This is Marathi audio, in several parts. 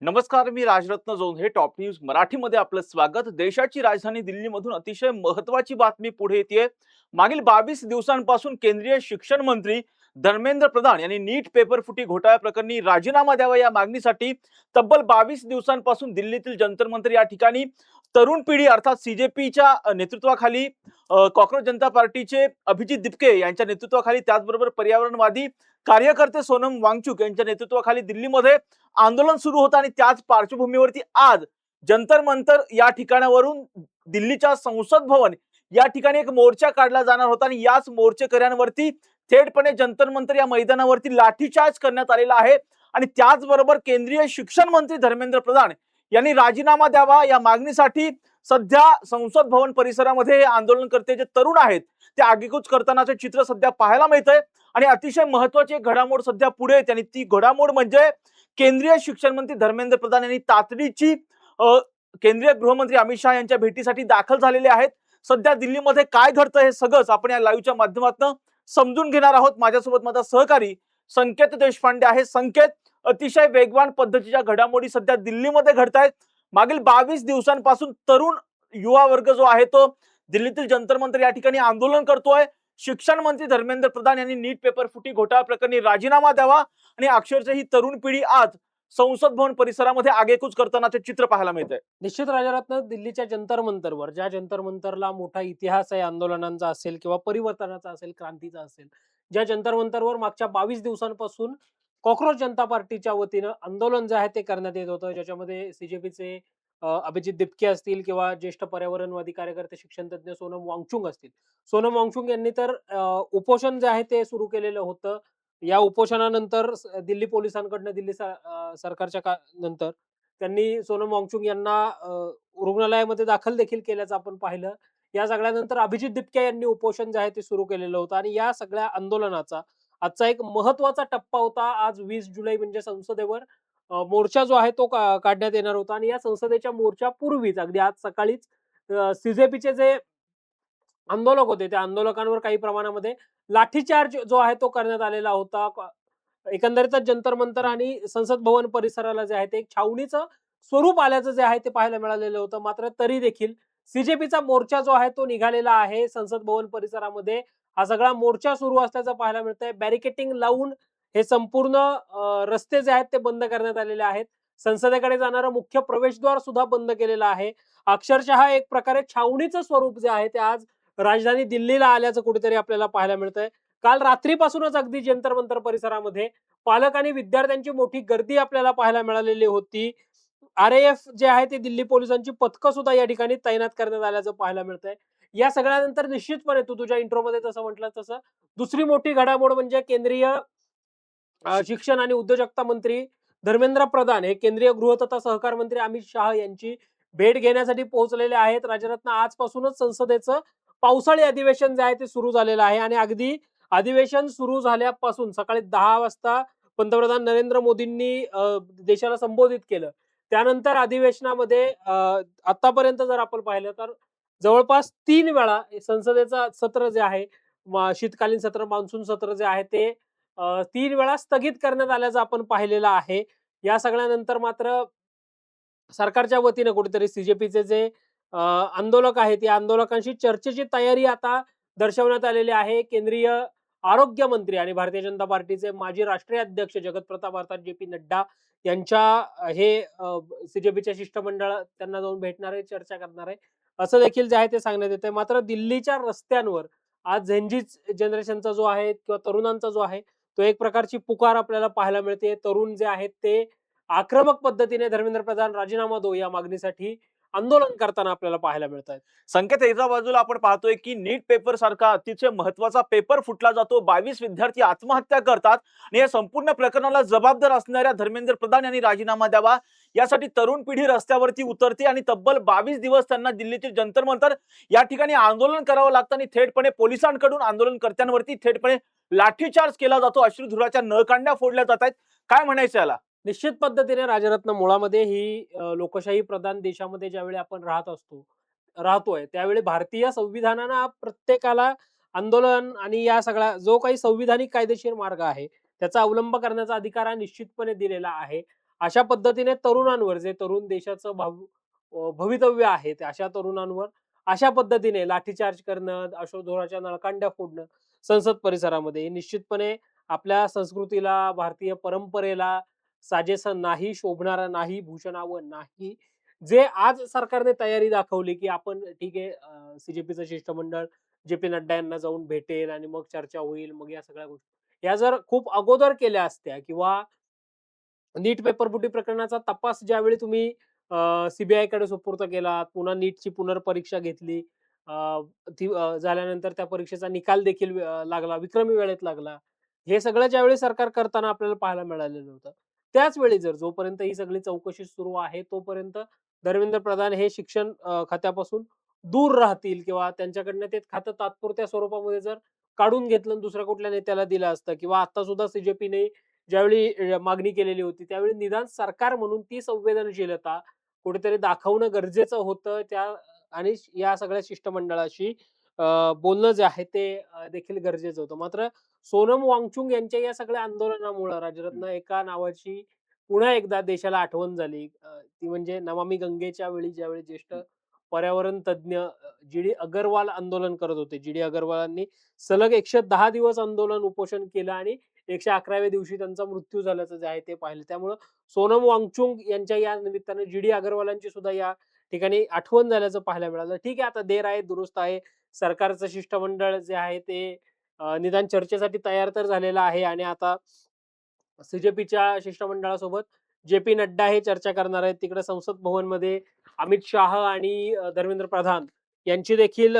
नमस्कार, मी राजरत्न जोन. हे टॉप न्यूज मराठीमध्ये आपलं स्वागत. देशाची राजधानी दिल्लीमधून अतिशय महत्त्वाची बातमी पुढे येते. मागील 22 दिवसांपासून केंद्रीय शिक्षण मंत्री धर्मेंद्र प्रधान यांनी नीट पेपर फुटी घोटाळ्या प्रकरणी राजीनामा द्यावा या मागणीसाठी तब्बल 22 दिवसांपासून दिल्लीतील जंतर मंतर या ठिकाणी तरुण पिढी अर्थात सीजेपीच्या नेतृत्वाखाली कॉक्रोच जनता पार्टीचे अभिजित दिपके यांच्या नेतृत्वाखाली, त्याचबरोबर पर्यावरणवादी कार्यकर्ते सोनम वांगचुक यांच्या नेतृत्वाखाली दिल्लीमध्ये आंदोलन सुरू होतं आणि त्याच पार्श्वभूमीवरती आज जंतर मंतर या ठिकाणावरून दिल्लीच्या संसद भवन या ठिकाणी एक मोर्चा काढला जाणार होता आणि याच मोर्चेकऱ्यांवरती थेटपणे जंतर मंतर या मैदानावरती लाठीचार्ज करण्यात आलेला आहे. आणि त्याचबरोबर केंद्रीय शिक्षण मंत्री धर्मेंद्र प्रधान यांनी राजीनामा द्यावा या मागणीसाठी सध्या संसद भवन परिसरामध्ये हे आंदोलनकर्ते जे तरुण आहेत ते आगेकूच करतानाचे चित्र सध्या पाहायला मिळतंय. आणि अतिशय महत्वाची एक घडामोड सध्या पुढे येते आणि ती घडामोड म्हणजे केंद्रीय शिक्षण मंत्री धर्मेंद्र प्रधान यांनी तातडीची केंद्रीय गृहमंत्री अमित शहा यांच्या भेटीसाठी दाखल झालेले आहेत. सध्या दिल्लीमध्ये काय घडतं हे सगळंच आपण या लाईव्हच्या माध्यमातून समजून घेणार आहोत. माझ्यासोबत माझा सहकारी संकेत देशपांडे आहे. संकेत, अतिशय वेगवान पद्धतीच्या घडामोडी सध्या दिल्लीमध्ये घडतायत. मागील 22 दिवसांपासून तरुण युवा वर्ग जो आहे तो दिल्लीतील जंतर मंतर या ठिकाणी आंदोलन करतोय. शिक्षण मंत्री धर्मेंद्र प्रधान यांनी नीट पेपर फुटी घोटाळा प्रकरणी राजीनामा द्यावा आणि अक्षरशः ही तरुण पिढी आज संसद भवन परिसरामध्ये आगेकूच करतानाचे चित्र पाहायला मिळतंय. निश्चित राजारत्न, दिल्लीच्या जंतर मंतरवर, ज्या जंतर मंतरला मोठा इतिहास आहे आंदोलनांचा असेल किंवा परिवर्तनाचा असेल, क्रांतीचा असेल, ज्या जंतर मंतरवर मागच्या 22 दिवसांपासून कॉक्रोच जनता पार्टीच्या वतीनं आंदोलन जे आहे ते करण्यात येत होतं, ज्याच्यामध्ये सीजेपीचे अभिजित दिपके असतील किंवा ज्येष्ठ पर्यावरणवादी कार्यकर्ते शिक्षण तज्ञ सोनम वांगचुक असतील. सोनम वांगचुक यांनी तर उपोषण जे आहे ते सुरू केलेलं होतं. या उपोषणानंतर दिल्ली पोलिसांकडनं सरकारच्या नंतर त्यांनी सोनम वांगचुक यांना रुग्णालयामध्ये दाखल देखील केल्याचं आपण पाहिलं. या सगळ्यानंतर अभिजित दिपके यांनी उपोषण जे आहे ते सुरू केलेलं होतं आणि या सगळ्या आंदोलनाचा आजचा एक महत्वाचा टप्पा होता. आज 20 जुलै म्हणजे संसदेवर मोर्चा जो आहे तो काढण्यात येणार होता आणि या संसदेच्या मोर्चापूर्वीच अगदी आज सकाळीच सीजेपीचे जे आंदोलक होते त्या आंदोलकांवर काही प्रमाणामध्ये लाठीचार्ज जो आहे तो करण्यात आलेला होता. एकंदरीतच जंतर मंतर आणि संसद भवन परिसराला जे आहे ते एक छावणीचं स्वरूप आल्याचं जे आहे ते पाहायला मिळालेलं होतं. मात्र तरी देखील सीजेपीचा मोर्चा जो आहे तो निघालेला आहे. संसद भवन परिसरामध्ये हा सगळा मोर्चा सुरू असल्याचं पाहायला मिळतंय. बॅरिकेटिंग लावून हे संपूर्ण रस्ते जे आहेत ते बंद करण्यात आलेले आहेत. संसदेकडे जाणारं मुख्य प्रवेशद्वार सुद्धा बंद केलेलं आहे. अक्षरशः एक प्रकारे छावणीचं स्वरूप जे आहे ते आज राजधानी दिल्लीला आल्याचं कुठेतरी आपल्याला पाहायला मिळतंय. काल रात्रीपासूनच अगदी जंतर मंतर परिसरामध्ये पालक आणि विद्यार्थ्यांची मोठी गर्दी आपल्याला पाहायला मिळालेली होती. आरएएफ जे आहे ते दिल्ली पोलिसांची पथकं सुद्धा या ठिकाणी तैनात करण्यात आल्याचं पाहायला मिळतंय. या सगळ्यानंतर निश्चितपणे तू तुझ्या इंट्रोमध्ये तसं म्हटलं तसं दुसरी मोठी घडामोड म्हणजे केंद्रीय शिक्षण आणि उद्योजकता मंत्री धर्मेंद्र प्रधान हे केंद्रीय गृह तथा सहकार मंत्री अमित शहा यांची भेट घेण्यासाठी पोहोचलेले आहेत. राजरत्न, आजपासूनच संसदेचं पावसाळी अधिवेशन जे आहे ते सुरू झालेलं आहे आणि अगदी अधिवेशन सुरू झाल्यापासून सकाळी 10 वाजता पंतप्रधान नरेंद्र मोदींनी देशाला संबोधित केलं. त्यानंतर अधिवेशनामध्ये आतापर्यंत जर आपण पाहिलं तर जवळपास 3 वेळा संसदेचं सत्र जे आहे, शीतकालीन सत्र, मान्सून सत्र जे आहे ते 3 वेळा स्थगित करण्यात आल्याचं आपण पाहिलेलं आहे. या सगळ्यानंतर मात्र सरकारच्या वतीनं कुठेतरी सीजेपीचे जे आंदोलक आहेत या आंदोलकांशी चर्चेची तयारी आता दर्शवण्यात आलेली आहे. केंद्रीय आरोग्य मंत्री आणि भारतीय जनता पार्टीचे माजी राष्ट्रीय अध्यक्ष जगत प्रताप अर्थात जे.पी. नड्डा यांच्या हे सीजेपीच्या शिष्टमंडळ त्यांना जाऊन भेटणार आहे, चर्चा करणार आहे, असं देखील जे आहे ते सांगण्यात येते. मात्र दिल्लीच्या रस्त्यांवर आज झेनझी जनरेशनचा जो आहे किंवा तरुणांचा जो आहे तो एक प्रकारची पुकार आपल्याला पाहायला मिळते. तरुण जे आहेत ते आक्रमक पद्धतीने धर्मेंद्र प्रधान राजीनामा दो या मागणीसाठी आंदोलन करताना आपल्याला पाहायला मिळत आहेत. संकेत, एका बाजूला आपण पाहतोय की नीट पेपर सारखा अतिशय महत्वाचा पेपर फुटला जातो, 22 विद्यार्थी आत्महत्या करतात आणि या संपूर्ण प्रकरणाला जबाबदार असणाऱ्या धर्मेंद्र प्रधान यांनी राजीनामा द्यावा यासाठी तरुण पिढी रस्त्यावरती उतरते आणि तब्बल 22 दिवस त्यांना दिल्लीतील जंतर मंतर या ठिकाणी आंदोलन करावं लागतं आणि थेटपणे पोलिसांकडून आंदोलनकर्त्यांवरती थेटपणे लाठीचार्ज केला जातो, अश्रुधुराच्या नळकांड्या फोडल्या जात आहेत. काय म्हणायचं याला? निश्चित पद्धतीने राजरत्न, मुळामध्ये ही लोकशाही प्रधान देशामध्ये ज्यावेळी आपण राहतोय त्यावेळी भारतीय संविधानानं प्रत्येकाला आंदोलन आणि या सगळा जो काही संविधानिक कायदेशीर मार्ग आहे त्याचा अवलंब करण्याचा अधिकार हा निश्चितपणे दिलेला आहे. अशा पद्धतीने तरुणांवर, जे तरुण देशाचं भवितव्य आहे, ते अशा तरुणांवर अशा पद्धतीने लाठीचार्ज करणं, अश्रुधुराच्या नळकांड्या फोडणं संसद परिसरामध्ये, हे निश्चितपणे आपल्या संस्कृतीला, भारतीय परंपरेला साजेसं नाही, शोभणारं नाही, भूषणावं नाही. जे आज सरकारने तयारी दाखवली, की आपण ठीक आहे, सीजेपीचं शिष्टमंडळ जे-पी नड्डा यांना जाऊन भेटेल आणि मग चर्चा होईल, मग या सगळ्या गोष्टी या जर खूप अगोदर केल्या असत्या, किंवा नीट पेपर प्रकरणाचा तपास ज्यावेळी तुम्ही सीबीआयकडे सुपूर्द केला, पुन्हा नीटची पुनर्परीक्षा घेतली, अ, ती झाल्यानंतर त्या परीक्षेचा निकाल देखील लागला, विक्रमी वेळेत लागला. हे सगळं ज्यावेळी सरकार करताना आपल्याला पाहायला मिळालेलं होतं. त्याच वेळी जर जोपर्यंत ही सगळी चौकशी सुरू आहे, तोपर्यंत धर्मेंद्र प्रधान हे शिक्षण खात्यापासून दूर राहतील, किंवा त्यांच्याकडनं ते खातं तात्पुरत्या स्वरूपामध्ये जर काढून घेतलं आणि दुसऱ्या कुठल्या नेत्याला दिलं असतं, किंवा आता सुद्धा सीजेपीने ज्यावेळी मागणी केलेली होती, त्यावेळी निदान सरकार म्हणून ती संवेदनशीलता कुठेतरी दाखवणं गरजेचं होतं. आणि या सगळ्या शिष्टमंडळाशी बोलणं जे आहे ते देखील गरजेचं होतं. मात्र सोनम वांगचुक यांच्या या सगळ्या आंदोलनामुळं राजरत्न एका नावाची पुन्हा एकदा देशाला आठवण झाली. ती म्हणजे नमामि गंगेच्या वेळी ज्यावेळी ज्येष्ठ पर्यावरण तज्ञ जी.डी. अगरवाल आंदोलन करत होते. जी.डी. अगरवालांनी सलग 110 दिवस आंदोलन, उपोषण केलं आणि 111व्या दिवशी त्यांचा मृत्यू झाल्याचं जे आहे ते पाहिलं. त्यामुळं सोनम वांगचुक यांच्या या निमित्तानं जी.डी. अगरवालांची सुद्धा या ठिकाणी आठवण झाल्याचं पाहायला मिळालं. ठीक आहे, आता देर आहे दुरुस्त आहे. सरकारचं शिष्टमंडळ जे आहे ते निदान चर्चेसाठी तयार तर झालेलं आहे, आणि आता सीजेपीच्या शिष्टमंडळासोबत जे-पी नड्डा हे चर्चा करणार आहेत. तिकडे संसद भवनमध्ये अमित शाह आणि धर्मेंद्र प्रधान यांची देखील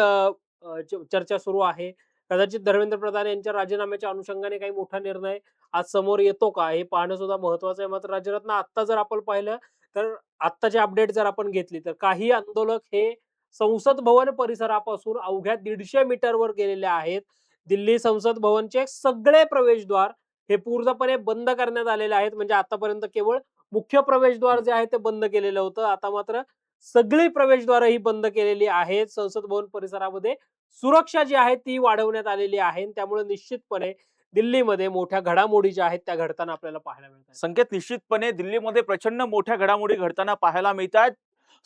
चर्चा सुरू आहे. कदाचित धर्मेंद्र प्रधान यांच्या राजीनाम्याच्या अनुषंगाने काही मोठा निर्णय आज समोर येतो का, हे पाहणं सुद्धा महत्वाचं आहे. मात्र राजरत्न, आत्ता जर आपण पाहिलं, तर आत्ताची अपडेट जर आपण घेतली, तर काही आंदोलक हे संसद भवन परिसरापासून अवघ्या 150 मीटरवर गेलेले आहेत. दिल्ली संसद भवनचे सगळे प्रवेशद्वार हे पूर्णपणे बंद करण्यात आलेले आहेत. म्हणजे आतापर्यंत केवळ मुख्य प्रवेशद्वार जे आहे ते बंद केलेलं होतं. आता मात्र सगळी प्रवेशद्वार ही बंद केलेली आहेत. संसद भवन परिसरामध्ये सुरक्षा जी आहे ती वाढवण्यात आलेली आहे. त्यामुळे निश्चितपणे दिल्लीमध्ये मोठ्या घडामोडी ज्या आहेत त्या घडताना आपल्याला पाहायला मिळतात. संकेत, निश्चितपणे दिल्लीमध्ये प्रचंड मोठ्या घडामोडी घडताना पाहायला मिळतात.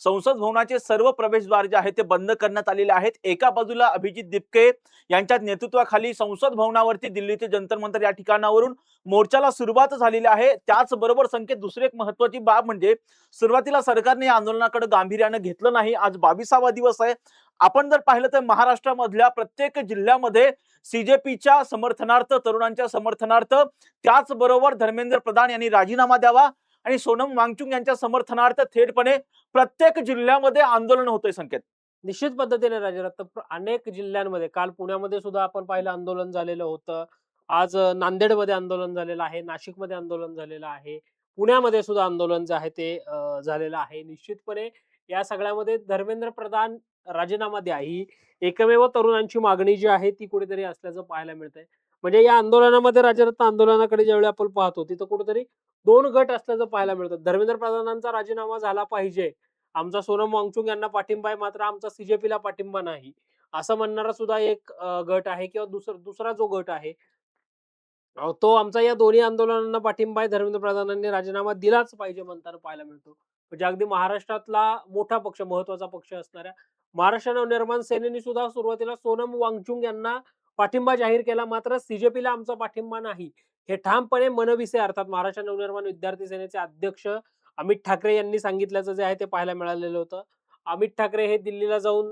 संसद भवनाचे सर्व प्रवेशद्वार जे आहेत ते बंद करण्यात आलेले आहेत. एका बाजूला अभिजित दिपके यांच्या नेतृत्वाखाली संसद भवनावरती दिल्लीचे जंतर मंतर या ठिकाणावरून मोर्चाला सुरुवात झालेली आहे. त्याचबरोबर संकेत, दुसरी एक महत्वाची बाब म्हणजे सुरुवातीला सरकारने या आंदोलनाकडे गांभीर्याने घेतलं नाही. आज 22वा दिवस आहे. आपण जर पाहिलं तर महाराष्ट्रामधल्या प्रत्येक जिल्ह्यामध्ये सीजेपीच्या समर्थनार्थ, तरुणांच्या समर्थनार्थ, त्याचबरोबर धर्मेंद्र प्रधान यांनी राजीनामा द्यावा आणि सोनम वांगचुक यांच्या समर्थनार्थ थेटपणे प्रत्येक जिल्ह्यामध्ये आंदोलन होतंय संकेत. निश्चित पद्धतीने राजरत्न, अनेक जिल्ह्यांमध्ये, काल पुण्यामध्ये सुद्धा आपण पाहिलं आंदोलन झालेलं होतं. आज नांदेडमध्ये आंदोलन झालेलं आहे, नाशिकमध्ये आंदोलन झालेलं आहे, पुण्यामध्ये सुद्धा आंदोलन जे आहे ते झालेलं आहे. निश्चितपणे या सगळ्यामध्ये धर्मेंद्र प्रधान राजीनामा द्या, ही एकमेव तरुणांची मागणी जी आहे ती कुठेतरी असल्याचं पाहायला मिळतंय. म्हणजे या आंदोलनामध्ये, राजरत्न आंदोलनाकडे ज्यावेळी आपण पाहतो, तिथं कुठेतरी 2 गट असल्याचं पाहायला मिळतं. धर्मेंद्र प्रधानांचा राजीनामा झाला पाहिजे, आमचा सोनम वांगचुक यांना पाठिंबा आहे, मात्र आमचा सीजेपीला पाठिंबा नाही, असं म्हणणारा सुद्धा एक गट आहे, किंवा दुसरा जो गट आहे तो आमचा या दोन्ही आंदोलनांना पाठिंबा आहे, धर्मेंद्र प्रधानांनी राजीनामा दिलाच पाहिजे म्हणताना पाहायला मिळतो. म्हणजे अगदी महाराष्ट्रातला मोठा पक्ष, महत्वाचा पक्ष असणाऱ्या महाराष्ट्र नवनिर्माण सेनेने सुद्धा सुरुवातीला सोनम वांगचुक यांना पाठिंबा जाहीर केला, मात्र सीजेपीला आमचा पाठिंबा नाही, हे ठामपणे मनविसे, अर्थात महाराष्ट्र नवनिर्माण विद्यार्थी सेनेचे अध्यक्ष अमित ठाकरे यांनी सांगितल्याचं जे आहे ते पाहायला मिळालेलं होतं. अमित ठाकरे हे दिल्लीला जाऊन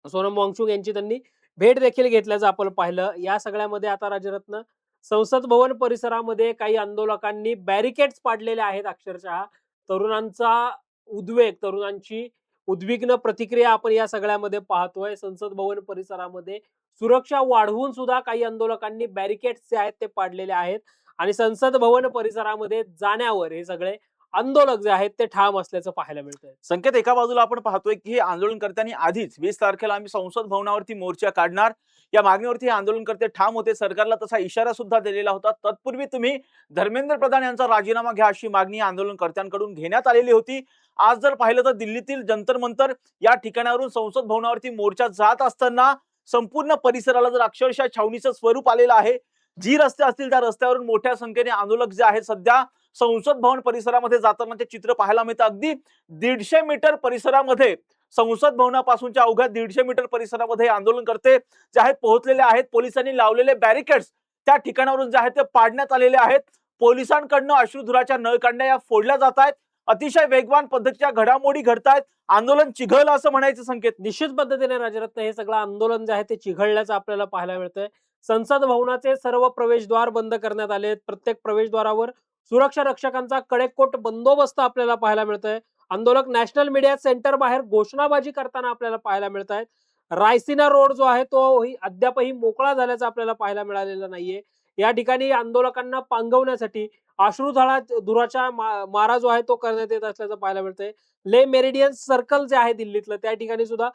सोनम वांगचुक यांची त्यांनी भेट देखील घेतल्याचं आपण पाहिलं. या सगळ्यामध्ये आता राजरत्न, संसद भवन परिसरामध्ये काही आंदोलकांनी बॅरिकेड्स पाडलेले आहेत अक्षरशः. तरुणांचा उद्वेग, तरुणांची उद्विग्न प्रतिक्रिया आपण या सगळ्यामध्ये पाहतोय. संसद भवन परिसरामध्ये सुरक्षा वाढवून सुद्धा काही आंदोलकांनी बॅरिकेड्स जे आहेत ते पाडलेले आहेत, आणि संसद भवन परिसरामध्ये जाण्यावर हे सगळे आंदोलक जे आहेत ते ठाम असल्याचं पाहायला मिळतंय. संकेत, एका बाजूला आपण पाहतोय की हे आंदोलनकर्त्यांनी आधीच 20 तारखेला आम्ही संसद भवनावरती मोर्चा काढणार या मागणीवरती हे आंदोलनकर्ते ठाम होते. सरकारला तसा इशारा सुद्धा दिलेला होता. तत्पूर्वी तुम्ही धर्मेंद्र प्रधान यांचा राजीनामा घ्या अशी मागणी आंदोलनकर्त्यांकडून घेण्यात आलेली होती. आज जर पाहिलं तर दिल्लीतील जंतर मंतर या ठिकाणावरून संसद भवनावरती मोर्चा जात असताना संपूर्ण परिसराला जर अक्षरशः छावणीचं स्वरूप आलेलं आहे. जी रस्ते असतील त्या रस्त्यावरून मोठ्या संख्येने आंदोलक जे आहेत सध्या संसद भवन परिसरामध्ये जाताना ते चित्र पाहायला मिळतं. अगदी 150 मीटर परिसरामध्ये संसद भवनापासूनच्या अवघ्या 150 मीटर परिसरामध्ये आंदोलनकर्ते जे आहेत पोहोचलेले आहेत. पोलिसांनी लावलेले बॅरिकेड्स त्या ठिकाणावरून जे आहेत ते पाडण्यात आलेले आहेत. पोलिसांकडनं अश्रुधुराच्या नळकांड्या या फोडल्या जात आहेत. अतिशय वेगवान पद्धतीच्या घडामोडी घडतायत. आंदोलन चिघळलं असं म्हणायचे संकेत. निश्चित पद्धतीने राजरत्न हे सगळं आंदोलन जे आहे ते चिघळल्याचं आपल्याला पाहायला मिळतंय. संसद भवनाचे सर्व प्रवेशद्वार बंद करण्यात आले. प्रत्येक प्रवेशद्वारावर सुरक्षा रक्षकांचा कडेकोट बंदोबस्त आपल्याला पाहायला मिळतोय. आंदोलक नॅशनल मीडिया सेंटर बाहेर घोषणाबाजी करताना आपल्याला पाहायला मिळत आहेत. रायसिना रोड जो आहे तो अद्यापही मोकळा झाल्याचं आपल्याला पाहायला मिळालेलं नाहीये. या ठिकाणी आंदोलकांना पांगवण्यासाठी धुराचा मारा जो आहे तो करण्यात येत असल्याचं पाहायला मिळतंय. ले मेरिडियन सर्कल जे आहे दिल्लीतलं त्या ठिकाणी सुद्धा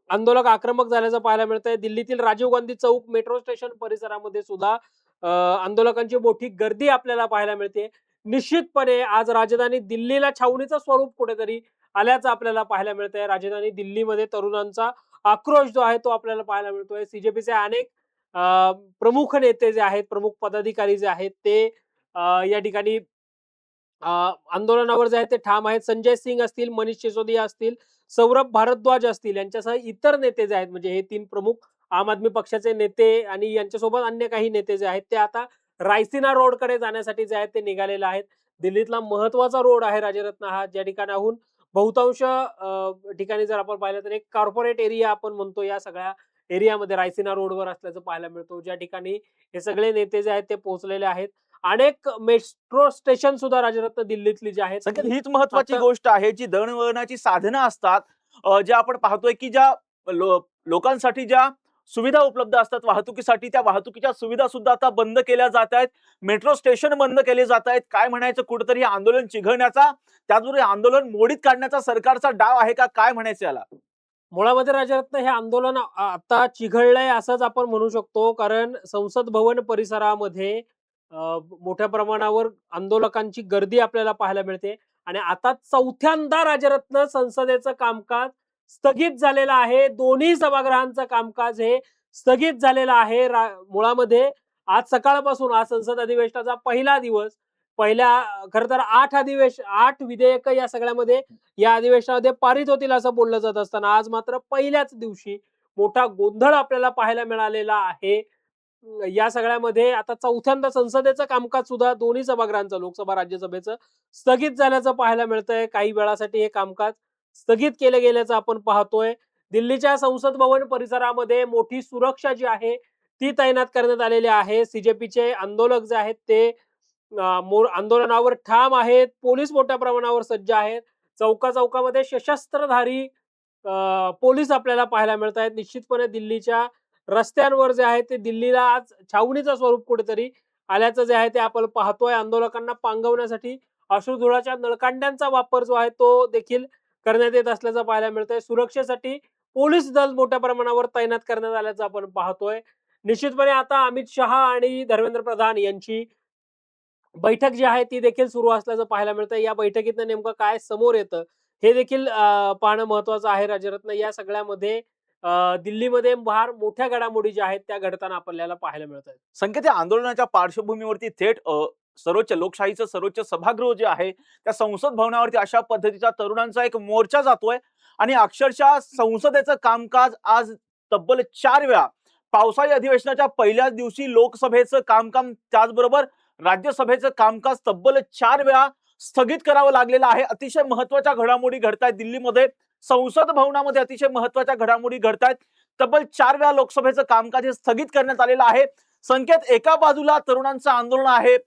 आंदोलक आक्रमक झाल्याचं पाहायला मिळतंय. दिल्लीतील राजीव गांधी चौक मेट्रो स्टेशन परिसरामध्ये सुद्धा आंदोलकांची मोठी गर्दी आपल्याला पाहायला मिळते. निश्चितपणे आज राजधानी दिल्लीला छावणीचं स्वरूप कुठेतरी आल्याचं आपल्याला पाहायला मिळतंय. राजधानी दिल्लीमध्ये तरुणांचा आक्रोश जो आहे तो आपल्याला पाहायला मिळतोय. सीजेपीचे अनेक प्रमुख नेते जे आहेत, प्रमुख पदाधिकारी जे आहेत ते या ठिकाणी आंदोलनावर जे आहे ते ठाम आहेत. संजय सिंग असतील, मनीष सिसोदिया असतील, सौरभ भारद्वाज असतील यांच्यासह इतर नेते जे आहेत म्हणजे हे 3 प्रमुख आम आदमी पक्षाचे नेते आणि यांच्यासोबत अन्य काही नेते जे आहेत ते आता रायसिना रोडकडे जाण्यासाठी जे आहेत ते निघालेले आहेत. दिल्लीतला महत्वाचा रोड आहे राजरत्न हा, ज्या ठिकाणाहून बहुतांश ठिकाणी जर आपण पाहिलं तर एक कॉर्पोरेट एरिया आपण म्हणतो या सगळ्या एरियामध्ये रायसिना रोडवर असल्याचं पाहायला मिळतो. ज्या ठिकाणी हे सगळे नेते जे आहेत ते पोहोचलेले आहेत. अनेक मेट्रो स्टेशन सुद्धा राजरत्न दिल्लीतली जी आहेत संकेत हीच महत्वाची आता- गोष्ट आहे जी दळणवळणाची साधनं असतात. ज्या आपण पाहतोय की ज्या लोकांसाठी ज्या सुविधा उपलब्ध असतात वाहतुकीसाठी, त्या वाहतुकीच्या सुविधा सुद्धा आता बंद केल्या जात आहेत. मेट्रो स्टेशन बंद केले जात आहेत. काय म्हणायचं, कुठेतरी हे आंदोलन चिघळण्याचा, त्याचबरोबर हे आंदोलन मोडीत काढण्याचा सरकारचा डाव आहे का, काय म्हणायचं याला? मुळामध्ये राजरत्न हे आंदोलन आता चिघळलंय असंच आपण म्हणू शकतो. कारण संसद भवन परिसरामध्ये मोठ्या प्रमाणावर आंदोलकांची गर्दी आपल्याला पाहायला मिळते आणि आता चौथ्यांदा राजरत्न संसदेचं कामकाज स्थगित झालेलं आहे. दोन्ही सभागृहांचं कामकाज हे स्थगित झालेलं आहे. मुळामध्ये आज सकाळपासून आज संसद अधिवेशनाचा पहिला दिवस, खर तर 8 विधेयक या सगळ्यामध्ये या अधिवेशनामध्ये पारित होतील असं बोललं जात असताना आज मात्र पहिल्याच दिवशी मोठा गोंधळ आपल्याला पाहायला मिळालेला आहे. या सगळ्यामध्ये आता चौथ्यांदा संसदेचं कामकाज सुद्धा दोन्ही सभागृहांचं, लोकसभा राज्यसभेचं स्थगित झाल्याचं पाहायला मिळतंय. काही वेळासाठी हे कामकाज स्थगित केले गेल्याचं आपण पाहतोय. दिल्लीच्या संसद भवन परिसरामध्ये मोठी सुरक्षा जी आहे ती तैनात करण्यात आलेली आहे. सीजेपीचे आंदोलक जे आहेत ते आंदोलनावर ठाम आहेत. पोलीस मोठ्या प्रमाणावर सज्ज आहेत. चौकामध्ये सशस्त्रधारी पोलीस आपल्याला पाहायला मिळत आहेत. निश्चितपणे दिल्लीच्या रस्त्यांवर जे आहे ते दिल्लीला आज छावणीचं स्वरूप कुठेतरी आल्याचं जे आहे ते आपण पाहतोय. आंदोलकांना पांगवण्यासाठी अश्रुधुराच्या नळकांड्यांचा वापर जो आहे तो देखील करण्यात येत असल्याचं पाहायला मिळतंय. सुरक्षेसाठी पोलीस दल मोठ्या प्रमाणावर तैनात करण्यात आल्याचं आपण पाहतोय. निश्चितपणे आता अमित शहा आणि धर्मेंद्र प्रधान यांची बैठक जी आहे ती देखील सुरू असल्याचं पाहायला मिळतं. या बैठकीतनं नेमकं काय समोर येतं हे देखील पाहणं महत्वाचं आहे राजरत्न. या सगळ्यामध्ये दिल्लीमध्ये फार मोठ्या घडामोडी ज्या आहेत त्या घडताना आपल्याला पाहायला मिळत आहेत. संकेत, या आंदोलनाच्या पार्श्वभूमीवरती थेट सर्वोच्च लोकशाहीचं सर्वोच्च सभागृह जे आहे त्या संसद भवनावरती अशा पद्धतीचा तरुणांचा एक मोर्चा जातोय आणि अक्षरशः संसदेचं कामकाज आज तब्बल 4 वेळा, पावसाळी अधिवेशनाच्या पहिल्याच दिवशी लोकसभेचं कामकाज, त्याचबरोबर राज्यसभेचं कामकाज तब्बल 4 वेळा स्थगित करावं लागलेलं आहे. अतिशय महत्वाच्या घडामोडी घडतायत दिल्लीमध्ये. संसद भवनामध्ये अतिशय महत्वाच्या घडामोडी घडतायत. तब्बल 4 वेळा लोकसभेचं कामकाज हे स्थगित करण्यात आलेलं आहे. संकेत, एका बाजूला तरुणांचं आंदोलन आहे,